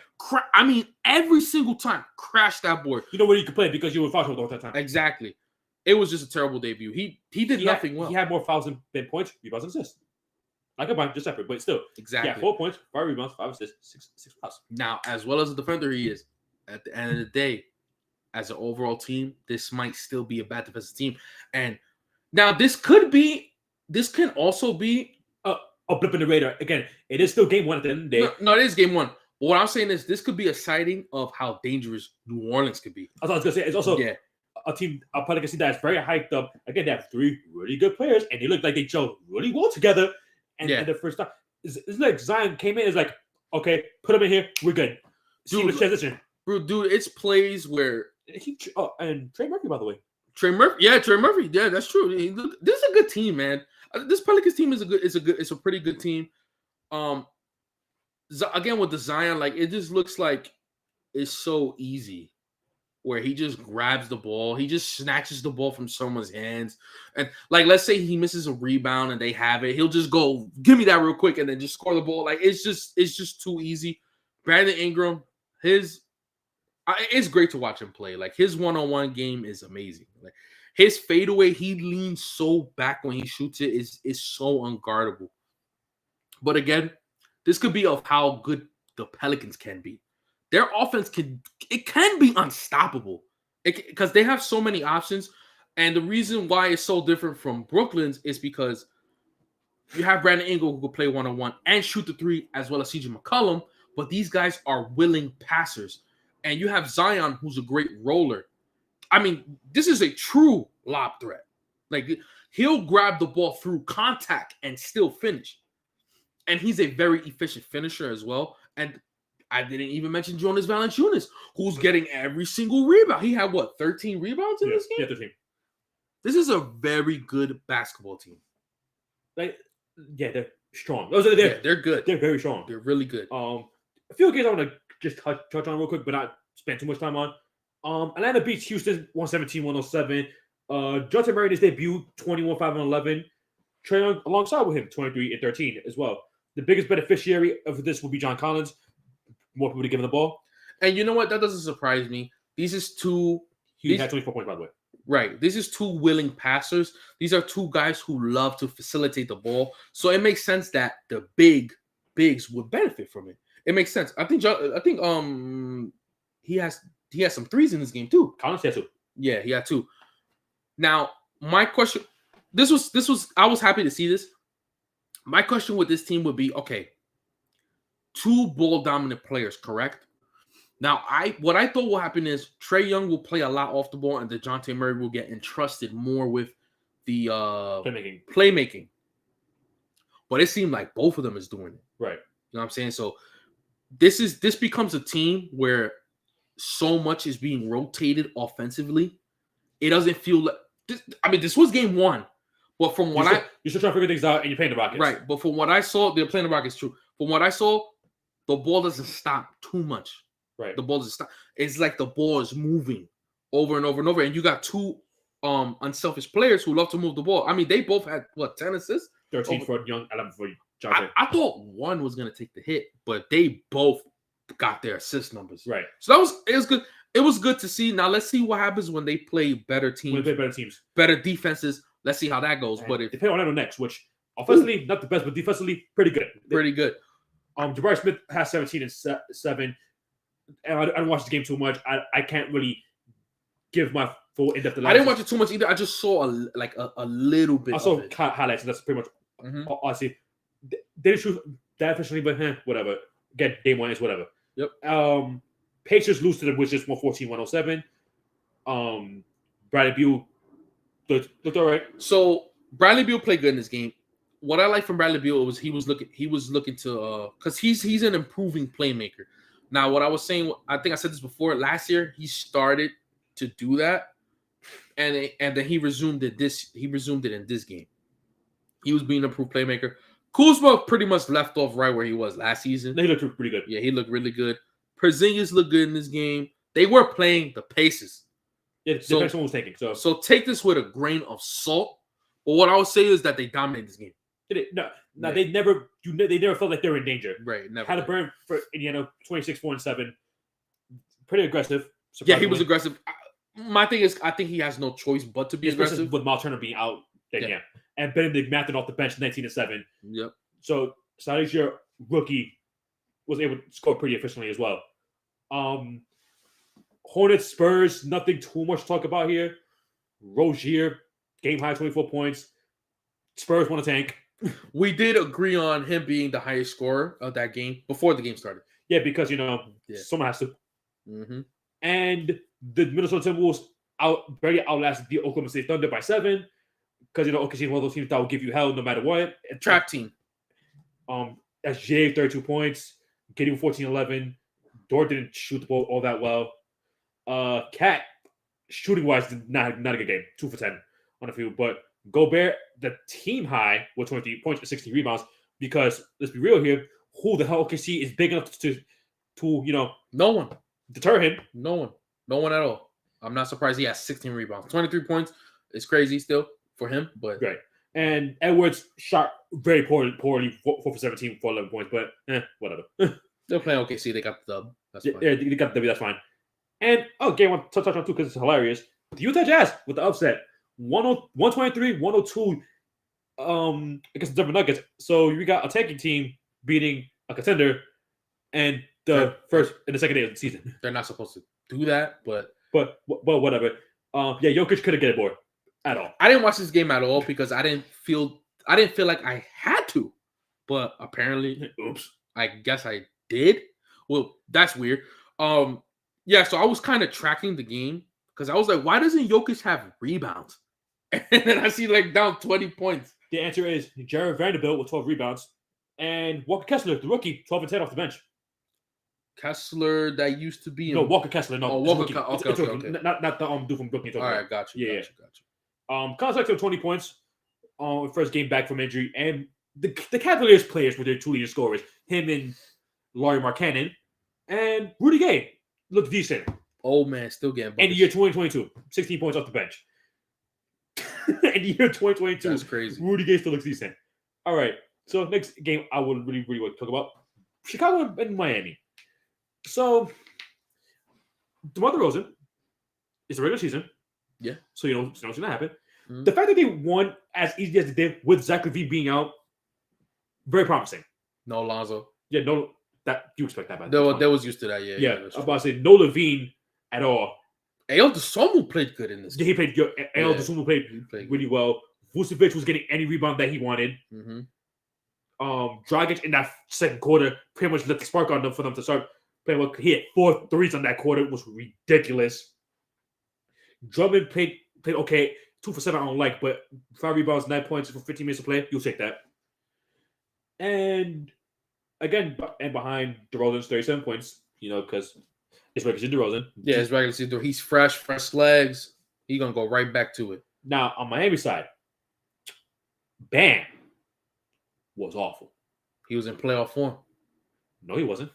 Every single time, crash that board. You know where you could play because you were foul trouble all that time. Exactly. It was just a terrible debut. He did nothing well. He had more fouls than points, rebounds, and assists. Like a bunch, just separate, but still. Exactly. Yeah, 4 points, 5 rebounds, 5 assists, 6 fouls. Now, as well as a defender he is, at the end of the day, as an overall team, this might still be a bad defensive team. And now this can also be a blip in the radar. Again, it is still game 1 at the end of the day. No, it is game 1. But what I'm saying is this could be a sighting of how dangerous New Orleans could be. I was going to say, it's also a team, a Pelicans team that's very hyped up. Again, they have 3 really good players, and they look like they gel really well together. And the first time, it's like Zion came in, it's like, okay, put him in here, we're good. Seamless transition. Dude, it's plays where and Trey Murphy, by the way. Trey Murphy, yeah, that's true. This is a good team, man. This Pelicans team is a pretty good team. Again with the Zion, like it just looks like it's so easy, where he just grabs the ball, he just snatches the ball from someone's hands, and like let's say he misses a rebound and they have it, he'll just go give me that real quick and then just score the ball. Like it's just too easy. Brandon Ingram, it's great to watch him play. Like his one-on-one game is amazing. Like his fadeaway, he leans so back when he shoots it is so unguardable. But again, this could be of how good the Pelicans can be. Their offense can be unstoppable because they have so many options. And the reason why it's so different from Brooklyn's is because you have Brandon Ingram who can play one-on-one and shoot the 3 as well as CJ McCollum, but these guys are willing passers. And you have Zion who's a great roller. I mean, this is a true lob threat. Like he'll grab the ball through contact and still finish. And he's a very efficient finisher as well. And I didn't even mention Jonas Valanciunas, who's getting every single rebound. He had 13 rebounds in this game? Yeah, 13. This is a very good basketball team. Like, yeah, they're strong. They're good. They're very strong. They're really good. A few games I want to just touch on real quick, but not spend too much time on. Atlanta beats Houston 117-107. Jonathan Murray in his debut 21-5-11. Trae Young alongside with him 23-13 as well. The biggest beneficiary of this will be John Collins. More people to give him the ball. And you know what? That doesn't surprise me. These is two. He had 24 points, by the way. Right. This is two willing passers. These are two guys who love to facilitate the ball. So it makes sense that the bigs would benefit from it. It makes sense. I think he has some threes in this game too. Collins had 2. Yeah, he had 2. Now, my question, this was I was happy to see this. My question with this team would be, okay, 2 ball dominant players, correct? Now, what I thought will happen is Trae Young will play a lot off the ball, and DeJounte Murray will get entrusted more with the playmaking. But it seemed like both of them is doing it. Right. You know what I'm saying? So this becomes a team where so much is being rotated offensively. It doesn't feel like this. I mean, this was game 1, but from what you're still trying to figure things out, and you're playing the Rockets, right? But from what I saw, they're playing the Rockets. True. From what I saw, the ball doesn't stop too much. Right. The ball doesn't stop. It's like the ball is moving over and over and over, and you got 2 unselfish players who love to move the ball. I mean, they both had 10 assists, 13 for Young, 11 for Jonathan. I thought one was gonna take the hit, but they both got their assist numbers. Right. So it was good. It was good to see. Now let's see what happens when they play better teams. When they play better teams, better defenses. Let's see how that goes. And but if they play Orlando next, which offensively not the best, but defensively pretty good. Pretty good. Jabari Smith has 17 and 7. And I don't watch the game too much. I can't really give my full in-depth analysis. I didn't watch it too much either. I just saw a little bit. I saw highlights, and that's pretty much all I see. They didn't shoot that efficiently, but whatever. Again, game 1 is whatever. Yep. Pacers lose to the Wizards 114-107. Bradley Beal looked all right. So Bradley Beal played good in this game. What I like from Bradley Beal was he was looking to because he's an improving playmaker. Now, what I was saying, I think I said this before. Last year, he started to do that, and then he resumed it in this game. He was being an improved playmaker. Kuzma pretty much left off right where he was last season. He looked pretty good. Yeah, he looked really good. Porzingis looked good in this game. They were playing the Pacers. Yeah, the next one was taking. So take this with a grain of salt. But what I would say is that they dominated this game. No, they never felt like they were in danger. Right, never. Had a burn for Indiana 26-4-7. Pretty aggressive. Yeah, he was aggressive. My thing is, I think he has no choice but to be aggressive. With Miles Turner being out, then yeah. And Ben McMath off the bench 19-7. Yep. So Sadiq, rookie, was able to score pretty efficiently as well. Hornets, Spurs, nothing too much to talk about here. Rozier, game high 24 points. Spurs won a tank. We did agree on him being the highest scorer of that game before the game started. Yeah, because someone has to. Mm-hmm. And the Minnesota Timberwolves barely outlasted the Oklahoma City Thunder by 7. Because OKC is one of those teams that will give you hell no matter what. Trap team. SJ 32 points, Gideon 14-11. Dort didn't shoot the ball all that well. Cat shooting wise, not a good game. 2 for 10 on the field, but Gobert, the team high with 23 points and 16 rebounds. Because let's be real here, who the hell OKC is big enough to no one deter him? No one at all. I'm not surprised he has 16 rebounds, 23 points. It's crazy still for him, but right. And Edwards shot very poorly, 4 for 17 for 11 points, but whatever. They're playing OKC. They got the dub. That's fine. Yeah, they got the W. That's fine. And game 1, touch on 2 because it's hilarious. The Utah Jazz with the upset, 123-102 against the Denver Nuggets. So you got a tanking team beating a contender, and the first and the second day of the season. They're not supposed to do that, but whatever. Jokic couldn't get bored at all. I didn't watch this game at all because I didn't feel like I had to, but apparently, I guess I did. Well, that's weird. Yeah, so I was kind of tracking the game because I was like, why doesn't Jokic have rebounds? And then I see down 20 points. The answer is Jared Vanderbilt with 12 rebounds and Walker Kessler, the rookie, 12 and 10 off the bench. Kessler that used to be Walker Kessler. No, Walker. Okay. Not the dude from Brooklyn. All right, got you. Contact of 20 points on first game back from injury, and the Cavaliers players were their 2 leading scorers. Him and Laurie Markkanen, and Rudy Gay looked decent. Old man still getting buckets. In the year 2022, 16 points off the bench. In the year 2022, That's crazy. Rudy Gay still looks decent. All right, so next game I would really want to talk about Chicago and Miami. So DeMar DeRozan, it's a regular season. Yeah. So you know what's going to happen. Mhm. The fact that they won as easy as they did with Zach LaVine being out, very promising. No Lonzo. Yeah, no, that you expect that. They was used to that. Yeah. Yeah, I was about to say no LaVine at all. Ayo Dosunmu played good in this. He played good. El Dosunmu played really well. Vucevic was getting any rebound that he wanted. Mm-hmm. Dragic in that second quarter pretty much lit the spark on them for them to start playing well. He had 4 threes on that quarter. It was ridiculous. Drummond played okay. 2 for 7 I don't like, but 5 rebounds, 9 points for 15 minutes to play. You'll take that. And again, and behind DeRozan's 37 points, you know, because it's regular season DeRozan. Yeah, it's regular season. He's fresh legs. He's gonna go right back to it. Now on Miami side, Bam was awful. He was in playoff form. No, he wasn't.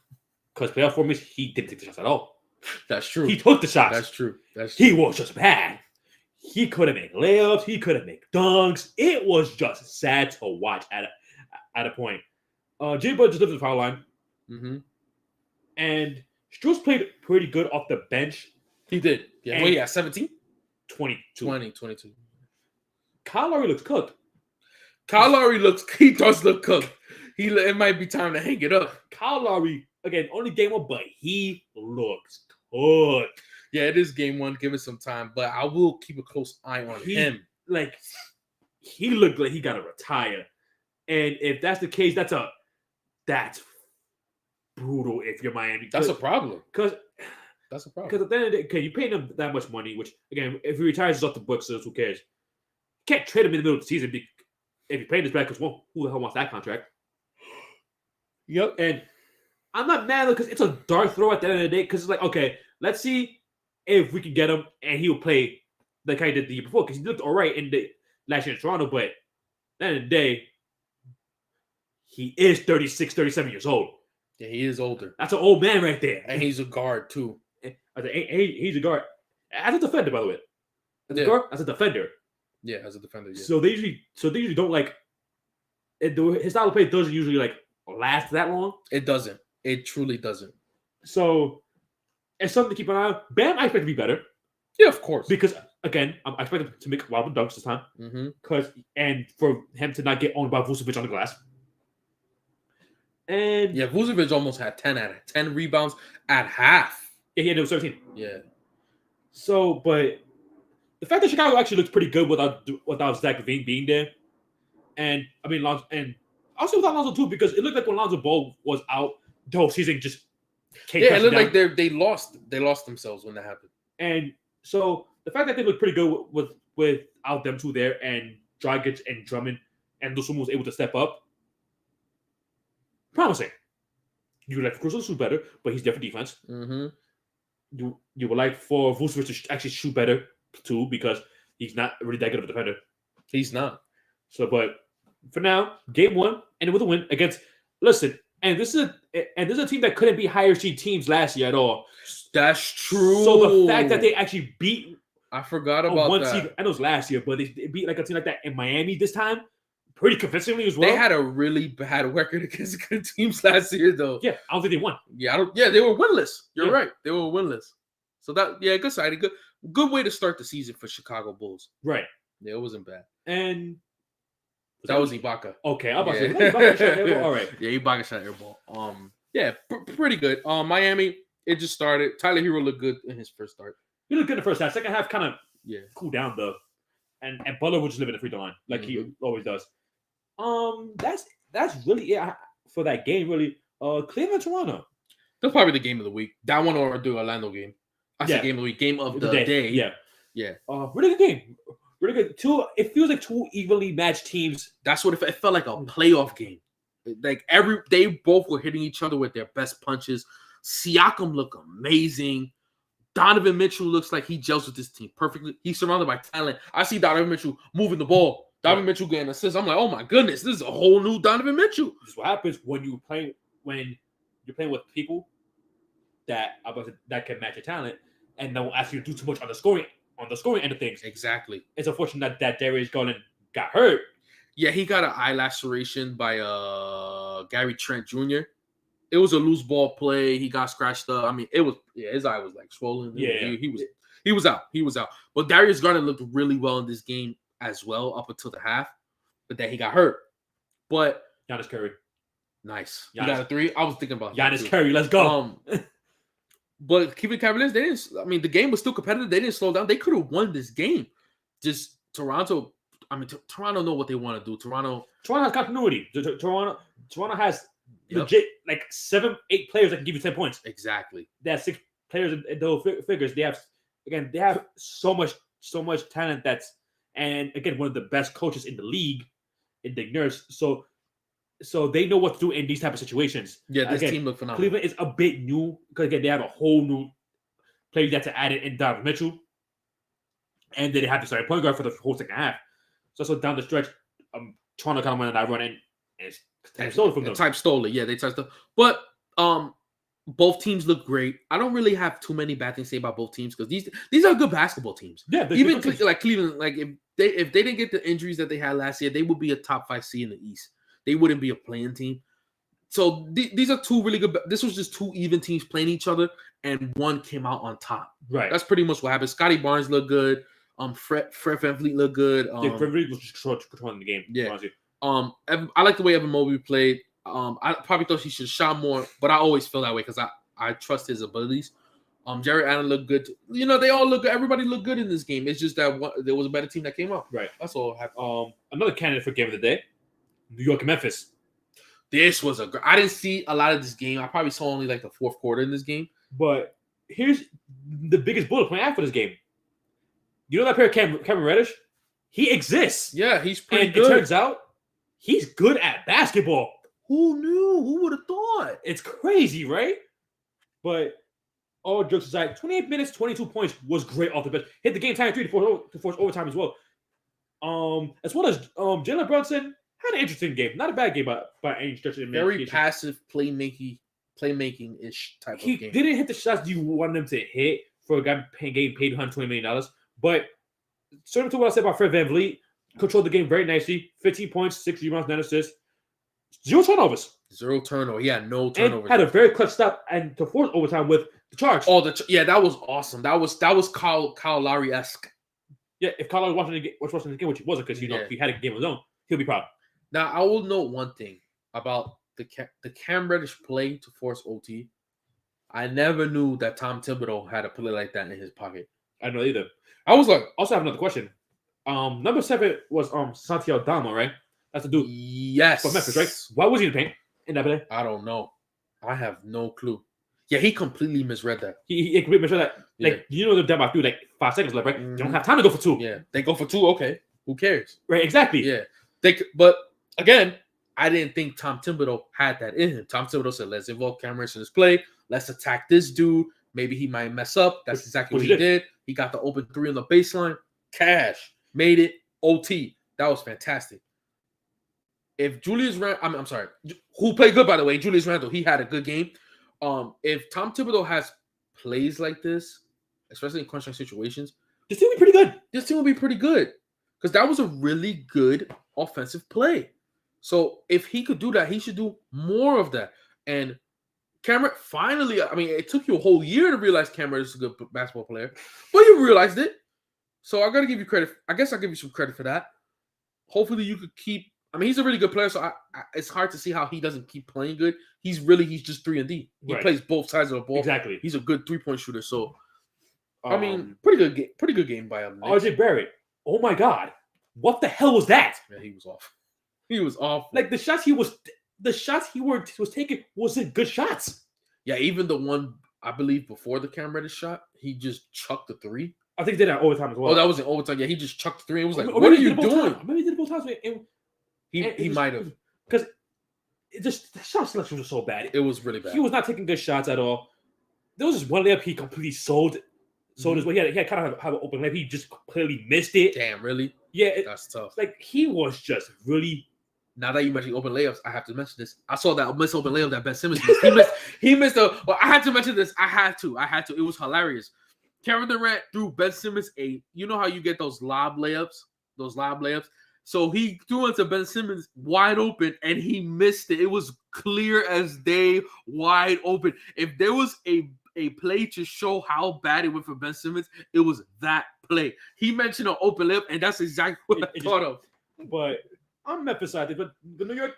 Because playoff form means he didn't take the shots at all. That's true. He took the shots. That's true. He was just bad. He couldn't make layups. He couldn't make dunks. It was just sad to watch at a point. Jay Bud just lifted the foul line. Mm-hmm. And Strus played pretty good off the bench. He did. Yeah. Wait, 17? 22. Kyle Lowry looks cooked. He does look cooked. It might be time to hang it up. Kyle Lowry, again, only game 1, but he looks good. Yeah, it is game 1. Give it some time, but I will keep a close eye on him. Like, he looked like he got to retire. And if that's the case, that's brutal if you're Miami. That's a problem. Because at the end of the day, okay, you're paying him that much money, which, again, if he retires, it's off the books, so who cares? You can't trade him in the middle of the season if you're paying this back, because who the hell wants that contract? Yep. And I'm not mad because it's a dart throw at the end of the day, because it's like, okay, let's see if we can get him and he'll play like I did the year before, because he looked all right in the last year in Toronto, but at the end of the day, he is 36, 37 years old. Yeah, he is older. That's an old man right there. And he's a guard, too. He's a guard. As a defender, by the way. As a guard, as a defender. Yeah, as a defender, yeah. So they usually don't like his style of play doesn't usually like last that long. It doesn't. It truly doesn't. So it's something to keep an eye on. Bam, I expect to be better. Yeah, of course. Because again, I expect him to make a lot of dunks this time. Mm-hmm. And for him to not get owned by Vucevic on the glass. And yeah, Vucevic almost had 10 rebounds at half. Yeah, he had 17. Yeah. So, but the fact that Chicago actually looks pretty good without Zach LaVine being there, and I mean, and also without Lonzo too, because it looked like when Lonzo Ball was out, the whole season just came. Yeah, it looked like they lost themselves when that happened. And so the fact that they look pretty good without them two there, and Dragic and Drummond and Dosunmu was able to step up, promising. You would like for Cruz to shoot better, but he's there for defense. Mm-hmm. You would like for Vucevic to actually shoot better too, because he's not really that good of a defender. He's not. So, but for now, game 1 ended with a win against. Listen, and this is a team that couldn't beat higher seed teams last year at all. That's true. So the fact that they actually beat, I forgot about one that. seed, I know it was last year, but they beat like a team like that in Miami this time, pretty convincingly as well. They had a really bad record against good teams last year, though. Yeah, I don't think they won. Yeah, they were winless. You're right. They were winless. So good side, good way to start the season for Chicago Bulls. Right. Yeah, it wasn't bad. And that was Ibaka. Okay, I'm about to say Ibaka shot airball. All right. Yeah, Ibaka shot airball. Yeah, pretty good. Miami, it just started. Tyler Hero looked good in his first start. He looked good in the first half. Second half kind of cooled down though. And Butler would just live in the free throw line like he always does. That's really it for that game. Really, Cleveland, Toronto. That's probably the game of the week. That one or the Orlando game. I said game of the week. Game of the day. Yeah. Really good game. Really good. It feels like two evenly matched teams. That's what it felt like, a playoff game. Like they both were hitting each other with their best punches. Siakam looked amazing. Donovan Mitchell looks like he gels with this team perfectly. He's surrounded by talent. I see Donovan Mitchell moving the ball. Donovan Mitchell getting assists. I'm like, oh my goodness, this is a whole new Donovan Mitchell. This is what happens when you're playing with people that can match your talent and don't ask you to do too much on the scoring end of things. Exactly. It's unfortunate that Darius Garland got hurt. Yeah, he got an eye laceration by Gary Trent Jr. It was a loose ball play. He got scratched up. I mean, his eye was like swollen. Yeah, he was out. He was out. But Darius Garland looked really well in this game as well up until the half, but then he got hurt. But Giannis Curry, nice. He got a 3. I was thinking about Giannis Curry. Let's go. But Cleveland Cavaliers, they didn't. I mean, the game was still competitive. They didn't slow down. They could have won this game. Just Toronto. I mean, Toronto know what they want to do. Toronto has continuity. Toronto has legit like 7-8 players that can give you 10 points. Exactly. They have 6 players in those figures. They have so much talent. And again, one of the best coaches in the league, in Nick Nurse. So they know what to do in these type of situations. Yeah, this team looked phenomenal. Cleveland is a bit new because again they have a whole new player that's added in Donovan Mitchell, and they have to start a point guard for the whole second half. So down the stretch, Toronto kind of went on that run and stole it from them. Stole it. Yeah, they touched it. But both teams look great. I don't really have too many bad things to say about both teams because these are good basketball teams. Yeah, even like Cleveland, like if they didn't get the injuries that they had last year, they would be a top 5 seed in the East. They wouldn't be a playing team. So these are two really good. This was just two even teams playing each other, and one came out on top. Right. That's pretty much what happened. Scotty Barnes looked good. Fred VanVleet looked good. Fred VanVleet was just controlling the game. Yeah. I like the way Evan Mobley played. I probably thought he should have shot more, but I always feel that way because I trust his abilities. Jared Allen looked good. You know, they all look good. Everybody looked good in this game. It's just that there was a better team that came out. Right. That's all. Another candidate for game of the day, New York and Memphis. This was I didn't see a lot of this game. I probably saw only like the fourth quarter in this game. But here's the biggest bullet point after this game. You know that player Cameron Reddish? He exists. Yeah, he's pretty good. It turns out he's good at basketball. Who knew? Who would have thought? It's crazy, right? But all jokes aside, 28 minutes, 22 points was great off the bench. Hit the game time 3 to force overtime as well. As well as Jalen Brunson had an interesting game. Not a bad game by any stretch of the imagination. Very passive playmaking-ish type of game. He didn't hit the shots you wanted him to hit for a guy getting paid $120 million. But similar to what I said about Fred VanVleet, controlled the game very nicely. 15 points, 6 rebounds, 9 assists. 0 turnovers. 0 turnover. He had no turnovers. And had a very clutch stop and to force overtime with the charge. Oh, that was awesome. That was Kyle Lowry-esque. Yeah, if Kyle Lowry was watching the game, which he wasn't because he had a game of his own, he'll be proud. Now, I will note one thing about the Cam Reddish play to force OT. I never knew that Tom Thibodeau had a play like that in his pocket. I don't know either. I was like, also have another question. Number 7 was Santi Aldama, right? That's the dude. Yes. For Memphis, right? Why was he in the paint in that play? I don't know. I have no clue. Yeah, he completely misread that. He completely misread that. Like, you know, the down by 2, like 5 seconds left, right? Mm-hmm. They don't have time to go for 2. Yeah, they go for 2. Okay, who cares? Right, exactly. Yeah, but again, I didn't think Tom Thibodeau had that in him. Tom Thibodeau said, "Let's involve cameras in this play. Let's attack this dude. Maybe he might mess up." That's exactly what he did. He got the open 3 on the baseline. Cash made it. OT. That was fantastic. If Julius Randle, I'm sorry, who played good by the way, Julius Randle, he had a good game. If Tom Thibodeau has plays like this, especially in crunch situations, this team will be pretty good. This team will be pretty good because that was a really good offensive play. So if he could do that, he should do more of that. And Cameron, finally, I mean, it took you a whole year to realize Cameron is a good basketball player, but you realized it. So I got to give you credit. I guess I'll give you some credit for that. Hopefully you could keep. I mean, he's a really good player, so it's hard to see how he doesn't keep playing good. He's just 3-and-D. He plays both sides of the ball. Exactly. He's a good 3-point shooter. So, I mean, pretty good game by him. RJ Barrett. Oh my God, what the hell was that? Yeah, he was off. He was off. Like the shots he was taking wasn't good shots. Yeah, even the one I believe before the Cam Reddish shot, he just chucked the 3. I think he did that overtime as well. Oh, that was in overtime. Yeah, he just chucked the 3. It was like, what are you doing? Maybe he did it both times. He might have, because the shot selection was so bad. It was really bad. He was not taking good shots at all. There was just one layup he completely sold. So this way, he had kind of have an open layup. He just clearly missed it. Damn, really? Yeah, That's tough. like he was just really. Now that you mentioned open layups, I have to mention this. I saw that missed open layup that Ben Simmons missed. He missed a. Well, I had to mention this. I had to. It was hilarious. Kevin Durant threw Ben Simmons you know how you get those lob layups? So he threw into Ben Simmons wide open and he missed it. It was clear as day, wide open. If there was a play to show how bad it went for Ben Simmons, it was that play. He mentioned an open layup, and that's exactly what I thought of. But I'm emphasizing, but the New York,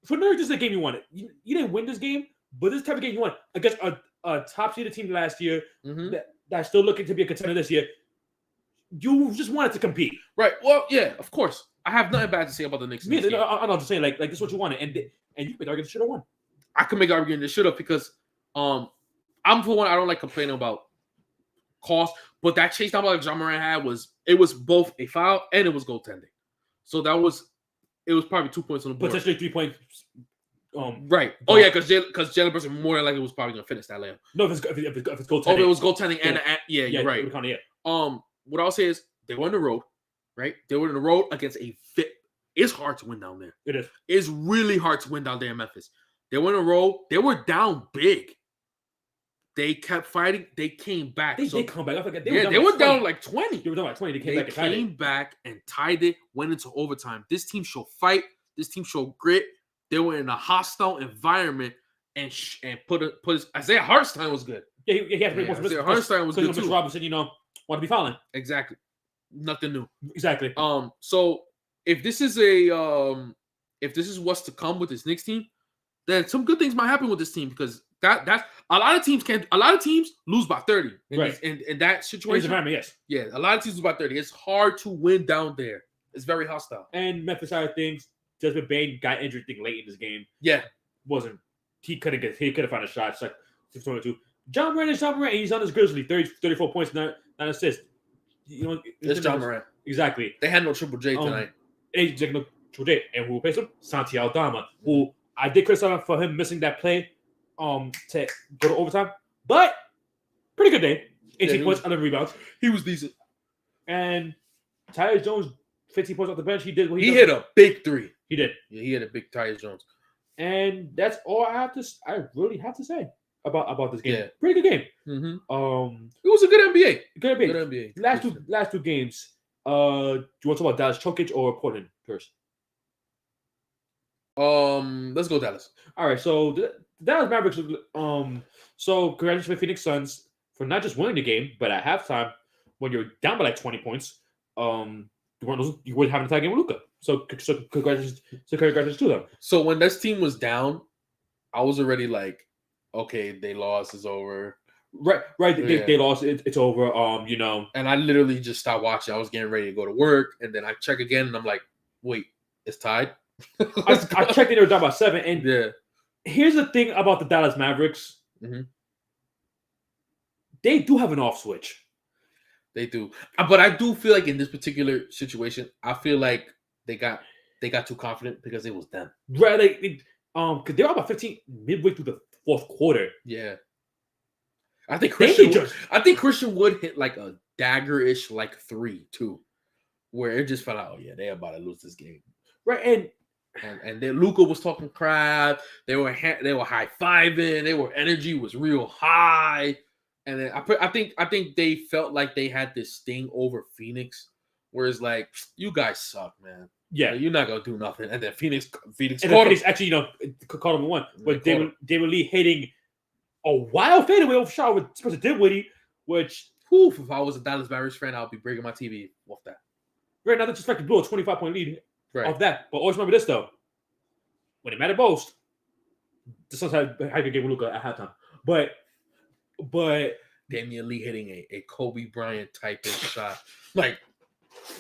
this is the game you wanted. You didn't win this game, but this type of game you won against a top seeded team last year that's still looking to be a contender this year. You just wanted to compete, right? Well, yeah, of course. I have nothing bad to say about the Knicks. I'm not just saying like this is what you wanted, and you could argue they should have won. I can make an argument they should have because I'm for one. I don't like complaining about cost, but that chase down by John Moran had was both a foul and it was goaltending. So it was probably 2 points on the board. Potentially 3 points. Right. Oh yeah, because Jalen Brunson more than likely was probably gonna finish that layup. No, if it's goaltending. Oh, it was goaltending and yeah, you're right. What I'll say is they were on the road, right? They were on the road against a fit. It's hard to win down there. It is. It's really hard to win down there in Memphis. They went on the road. They were down big. They kept fighting. They came back. They come back. I forget. They were down like 20. They were down like 20. They came back and tied it. Went into overtime. This team showed fight. This team showed grit. They were in a hostile environment and put his Isaiah Hartenstein was good. Yeah, he had to play more. Isaiah Hartenstein was good too. Mr. Robinson, want to be fouling. Exactly. Nothing new. Exactly. So if this is what's to come with this Knicks team, then some good things might happen with this team because that's a lot of teams lose by 30 in that situation. Yes. Yeah, a lot of teams lose by 30. It's hard to win down there. It's very hostile. And Memphis side of things, Desmond Bane got injured late in this game. Yeah, he couldn't find a shot. It's like 6-22. John Moran, and he's on his Grizzly, 34 points, 9 assists. It's John Moran. Exactly. They had no Triple J tonight. And who replaced him? Santi Aldama, who I did criticize him for him missing that play to go to overtime. But pretty good day. 18 points, 11 rebounds. He was decent. And Tyus Jones, 15 points off the bench. He did what he hit a big three. He did. Yeah, he hit a big Tyus Jones. And that's all I really have to say about this game. Yeah. Pretty good game. Mm-hmm. It was a good NBA. Good NBA. Last two games. Do you want to talk about Dallas Jokic or Portland first? Let's go Dallas. All right. So the Dallas Mavericks. So congratulations to the Phoenix Suns for not just winning the game, but at halftime when you're down by like 20 points, you weren't having a tie game with Luka. So congratulations to them. So when this team was down, I was already like, okay, they lost. It's over. Right. Yeah. They lost. It's over. And I literally just stopped watching. I was getting ready to go to work, and then I check again, and I'm like, wait, it's tied. I checked it. They were down by 7. And yeah, here's the thing about the Dallas Mavericks. Mm-hmm. They do have an off switch. They do, but I do feel like in this particular situation, I feel like they got too confident because it was them. Right, because they were about 15 midway through the fourth quarter. Yeah, I think Christian Wood hit like a dagger-ish like 3 too, where it just felt like, oh yeah, they're about to lose this game. Right, and then Luka was talking crap. They were high-fiving. Their energy was real high. And then I think they felt like they had this sting over Phoenix, where it's like, you guys suck, man. Yeah, you're not gonna do nothing. And then Phoenix actually, caught them one, but David Lee hitting a wild fadeaway off shot with Spencer Dinwiddie, which if I was a Dallas Mavericks fan, I'll be breaking my TV off that. Right now, they just blew a 25-point lead off that. But always remember this though: when it mattered most, the Suns had a good game with Luka at halftime, but Damian Lee hitting a Kobe Bryant type of shot. Like,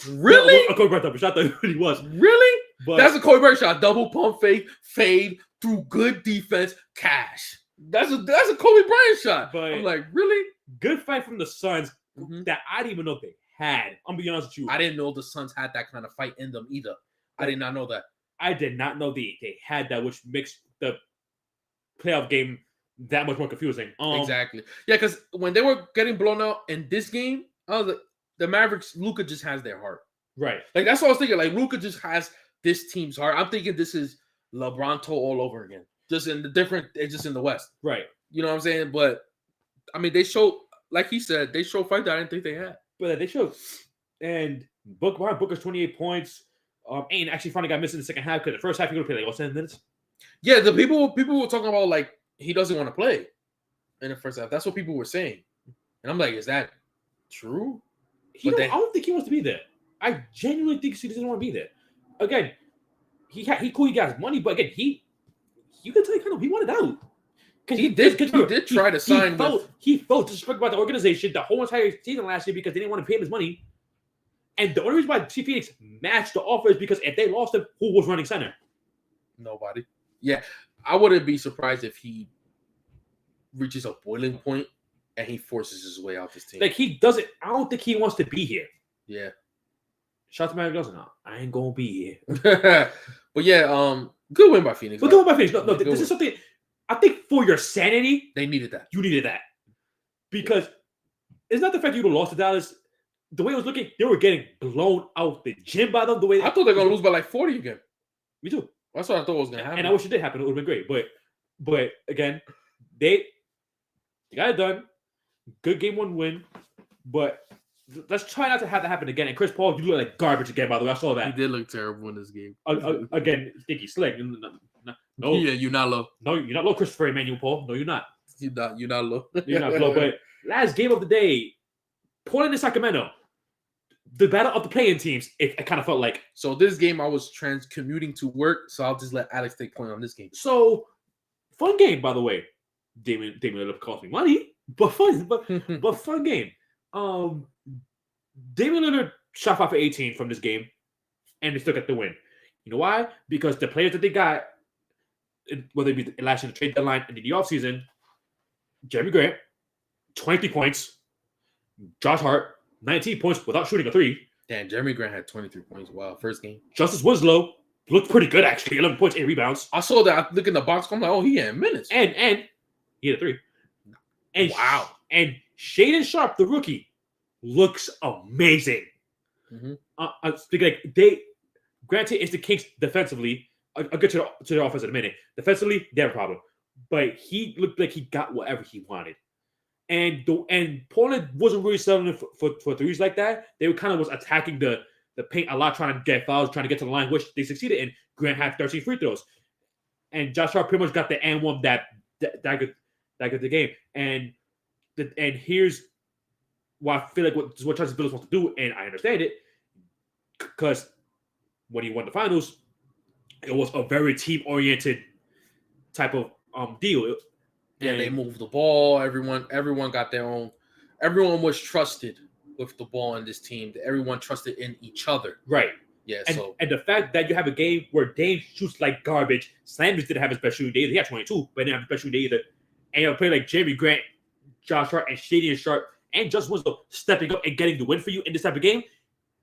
really? A Kobe Bryant type of shot that really was. Really? But that's a Kobe Bryant shot. Double pump fade through good defense, cash. That's a Kobe Bryant shot. But I'm like, really? Good fight from the Suns that I didn't even know they had. I'm gonna be honest with you. I didn't know the Suns had that kind of fight in them either. I did not know that. I did not know they had that, which makes the playoff game that much more confusing. Exactly. Yeah, because when they were getting blown out in this game, I was like, the Mavericks, Luka just has their heart. Right. Like that's what I was thinking. Like Luka just has this team's heart. I'm thinking this is LeBronto all over again. Just in the different, it's just in the West. Right. You know what I'm saying? But I mean, they showed, like he said, they showed fight that I didn't think they had. But they showed. And Booker's 28 points. And actually finally got missed in the second half because the first half he could play like 7 minutes. Yeah, the people were talking about like he doesn't want to play in the first half. That's what people were saying. And I'm like, is that true? I don't think he wants to be there. I genuinely think he doesn't want to be there. Again, he got his money, but again, you can tell he wanted out. He did try to sign. He felt disrespected about the organization the whole entire season last year because they didn't want to pay him his money. And the only reason why Phoenix matched the offer is because if they lost him, who was running center? Nobody. Yeah, I wouldn't be surprised if he reaches a boiling point and he forces his way out this team. Like he doesn't. I don't think he wants to be here. Yeah. Shout out to Magic Johnson. No, I ain't gonna be here. But yeah, good win by Phoenix. But good win by Phoenix. No, this is something. I think for your sanity, they needed that. You needed that because it's not the fact you lost to Dallas. The way it was looking, they were getting blown out the gym by them. The way I thought they were gonna lose by like 40 again. Me too. That's what I thought was gonna happen. And I wish it did happen. It would have been great. But again, they got it done. Good game 1 win. But let's try not to have that happen again. And Chris Paul, you look like garbage again. By the way, I saw that. He did look terrible in this game. Again, Stinky Slick. No, yeah, you're not low. No, you're not low, Christopher Emmanuel Paul. No, you're not. You're not low. You're not low. But last game of the day, Portland and Sacramento. The battle of the play-in teams, it kind of felt like. So this game, I was commuting to work, so I'll just let Alex take point on this game. So, fun game, by the way. Damian Lillard cost me money, but fun game. Damian Lillard shot 5 for 18 from this game, and they still got the win. You know why? Because the players that they got, whether it be last year the trade deadline and in the offseason, Jeremy Grant, 23 points, Josh Hart, 19 points without shooting a 3. Damn, Jeremy Grant had 23 points. Wow, first game. Justice Winslow looked pretty good, actually. 11 points, 8 rebounds. I saw that. I look in the box. I'm like, oh, he had minutes. And he had a 3. And wow. And Shaedon Sharpe, the rookie, looks amazing. Granted, it's the Kings defensively. I'll get to the offense in a minute. Defensively, they have a problem. But he looked like he got whatever he wanted. And Portland wasn't really settling for threes like that. They were kind of was attacking the paint a lot, trying to get fouls, trying to get to the line, which they succeeded in. Grant had 13 free throws. And Josh Hart pretty much got the and one that got the game. And here's why I feel like what Chauncey Billups wants to do, and I understand it, because when he won the finals, it was a very team-oriented type of deal. Yeah, they moved the ball. Everyone got their own. Everyone was trusted with the ball in this team. Everyone trusted in each other. Right. Yeah. And the fact that you have a game where Dame shoots like garbage, Sanders didn't have his best shooting day either. He had 22, but didn't have his best shooting day either. And you have a player like Jeremy Grant, Josh Hart, and Shaedon Sharpe, and Justice Winslow stepping up and getting the win for you in this type of game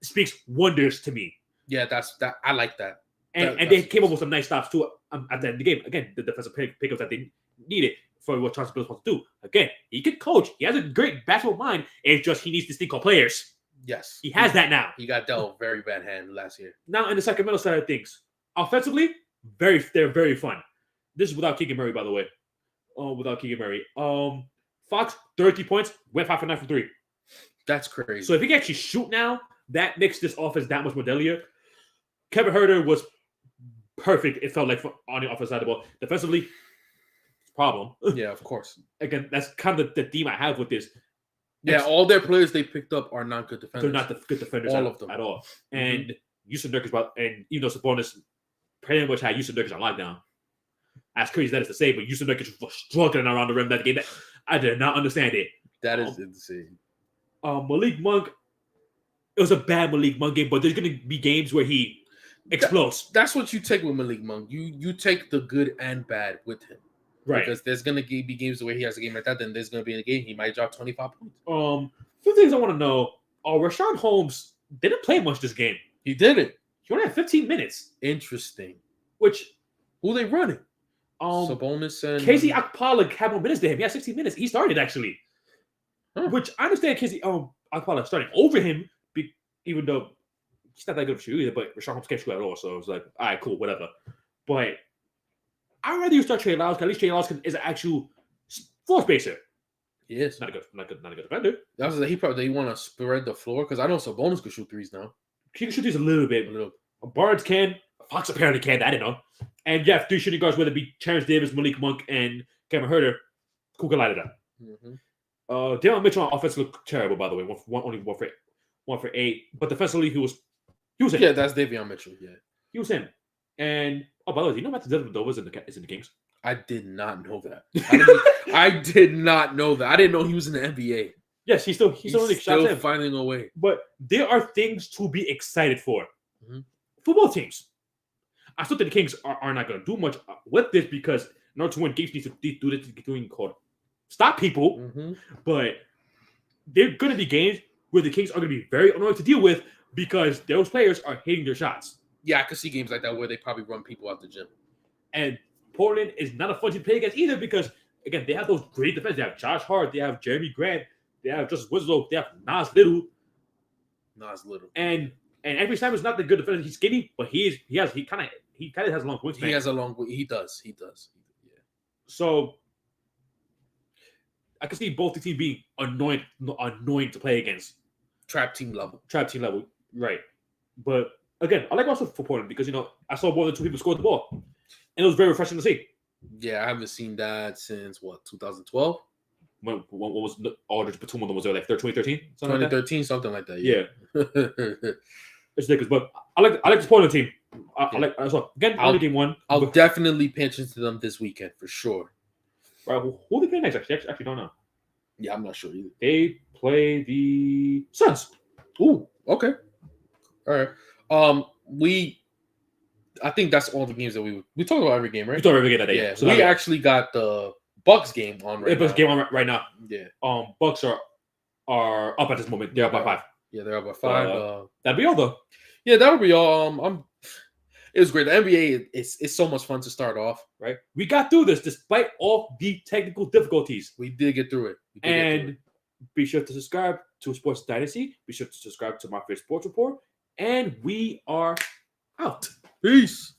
speaks wonders to me. Yeah, that's that. I like that. And they came up with some nice stops too at the end of the game. Again, the defensive pickups that they needed for what Chauncey Billups wants to do. Again, he can coach. He has a great basketball mind. It's just he needs to think of players. Yes. He has that now. He got dealt a very bad hand last year. Now, in the Sacramento side of things, offensively, they're very fun. This is without Keegan Murray, by the way. Without Keegan Murray. Fox, 30 points, went 5 for 9 from 3. That's crazy. So if he can actually shoot now, that makes this offense that much more deadlier. Kevin Huerter was perfect, it felt like, on the offensive side of the ball. Defensively, problem. Yeah, of course. Again, that's kind of the theme I have with this. Yeah, all their players they picked up are not good defenders. They're not the good defenders all of them. at all. And Houston Nurkic, and even though Sabonis pretty much had Houston Nurkic on lockdown. As crazy as that is to say, but Houston Nurkic was struggling around the rim that game. I did not understand it. That is insane. Malik Monk, it was a bad Malik Monk game, but there's going to be games where he explodes. That's what you take with Malik Monk. You take the good and bad with him. Right. Because there's going to be games where he has a game like that, then there's going to be a game he might drop 25 points. Few things I want to know. Rashawn Holmes didn't play much this game. He didn't. He only had 15 minutes. Interesting. Who they running? Sabonis and Casey Okpala had more minutes than him. He had 16 minutes. He started actually, which I understand. Casey Okpala starting over him, even though he's not that good of a shooter either. But Rashawn Holmes can't shoot at all, so it was like, all right, cool, whatever. But I'd rather you start Trey Lyles, because at least Trey Lyles is an actual floor spacer. He is Not a good defender. That was he probably want to spread the floor because I know Sabonis could shoot threes now. He can shoot these a little bit. Barnes can. Fox apparently can. I didn't know. And you have 3 shooting guards, whether it be Terrence Davis, Malik Monk, and Kevin Huerter, who can light it up. Dalen Mitchell on offense looked terrible, by the way. Only one for 8. But defensively, he was him. Yeah, that's Davion Mitchell. Yeah, he was him. And by the way, do you know Matthew Dellavedova is in the Kings? I did not know that. I did not know that. I didn't know he was in the NBA. Yes, he's still finding a way. But there are things to be excited for. Football teams. I still think the Kings are not going to do much with this because in order to win, Gates needs to do this thing called stop people. But there are going to be games where the Kings are going to be very annoying to deal with because those players are hitting their shots. Yeah, I could see games like that where they probably run people out the gym. And Portland is not a fun team to play against either because, again, they have those great defense. They have Josh Hart. They have Jeremy Grant. They have Justice Winslow. They have Nas Little. And every time it's not the good defender. He's skinny, but he kind of has a long wingspan. He has a long. He does. Yeah. So I can see both the teams being annoying to play against. Trap team level, right? But again, I like also for Portland because I saw more than 2 people score the ball, and it was very refreshing to see. Yeah, I haven't seen that since 2012. When was Aldridge Batum was there, like 2013? 2013, something like that. Yeah. It's ridiculous, but I like the Portland team. I like so again. Only game 1. I'll definitely pay attention to them this weekend for sure. Right, who they play next? Actually, don't know. Yeah, I'm not sure either. They play the Suns. Ooh, okay, all right. I think that's all the games that we talked about every game, right? We talked about every game that day. Yeah. So we actually got the Bucks game on right now. Bucks game on right now. Yeah. Bucks are up at this moment. They're up by 5. Yeah, they're up by 5. That'll be all though. Yeah, that'll be all. It was great. The NBA is so much fun to start off. Right. We got through this despite all the technical difficulties. We did get through it. And be sure to subscribe to Sports Dynasty. Be sure to subscribe to Mafia Sports Report. And we are out. Peace.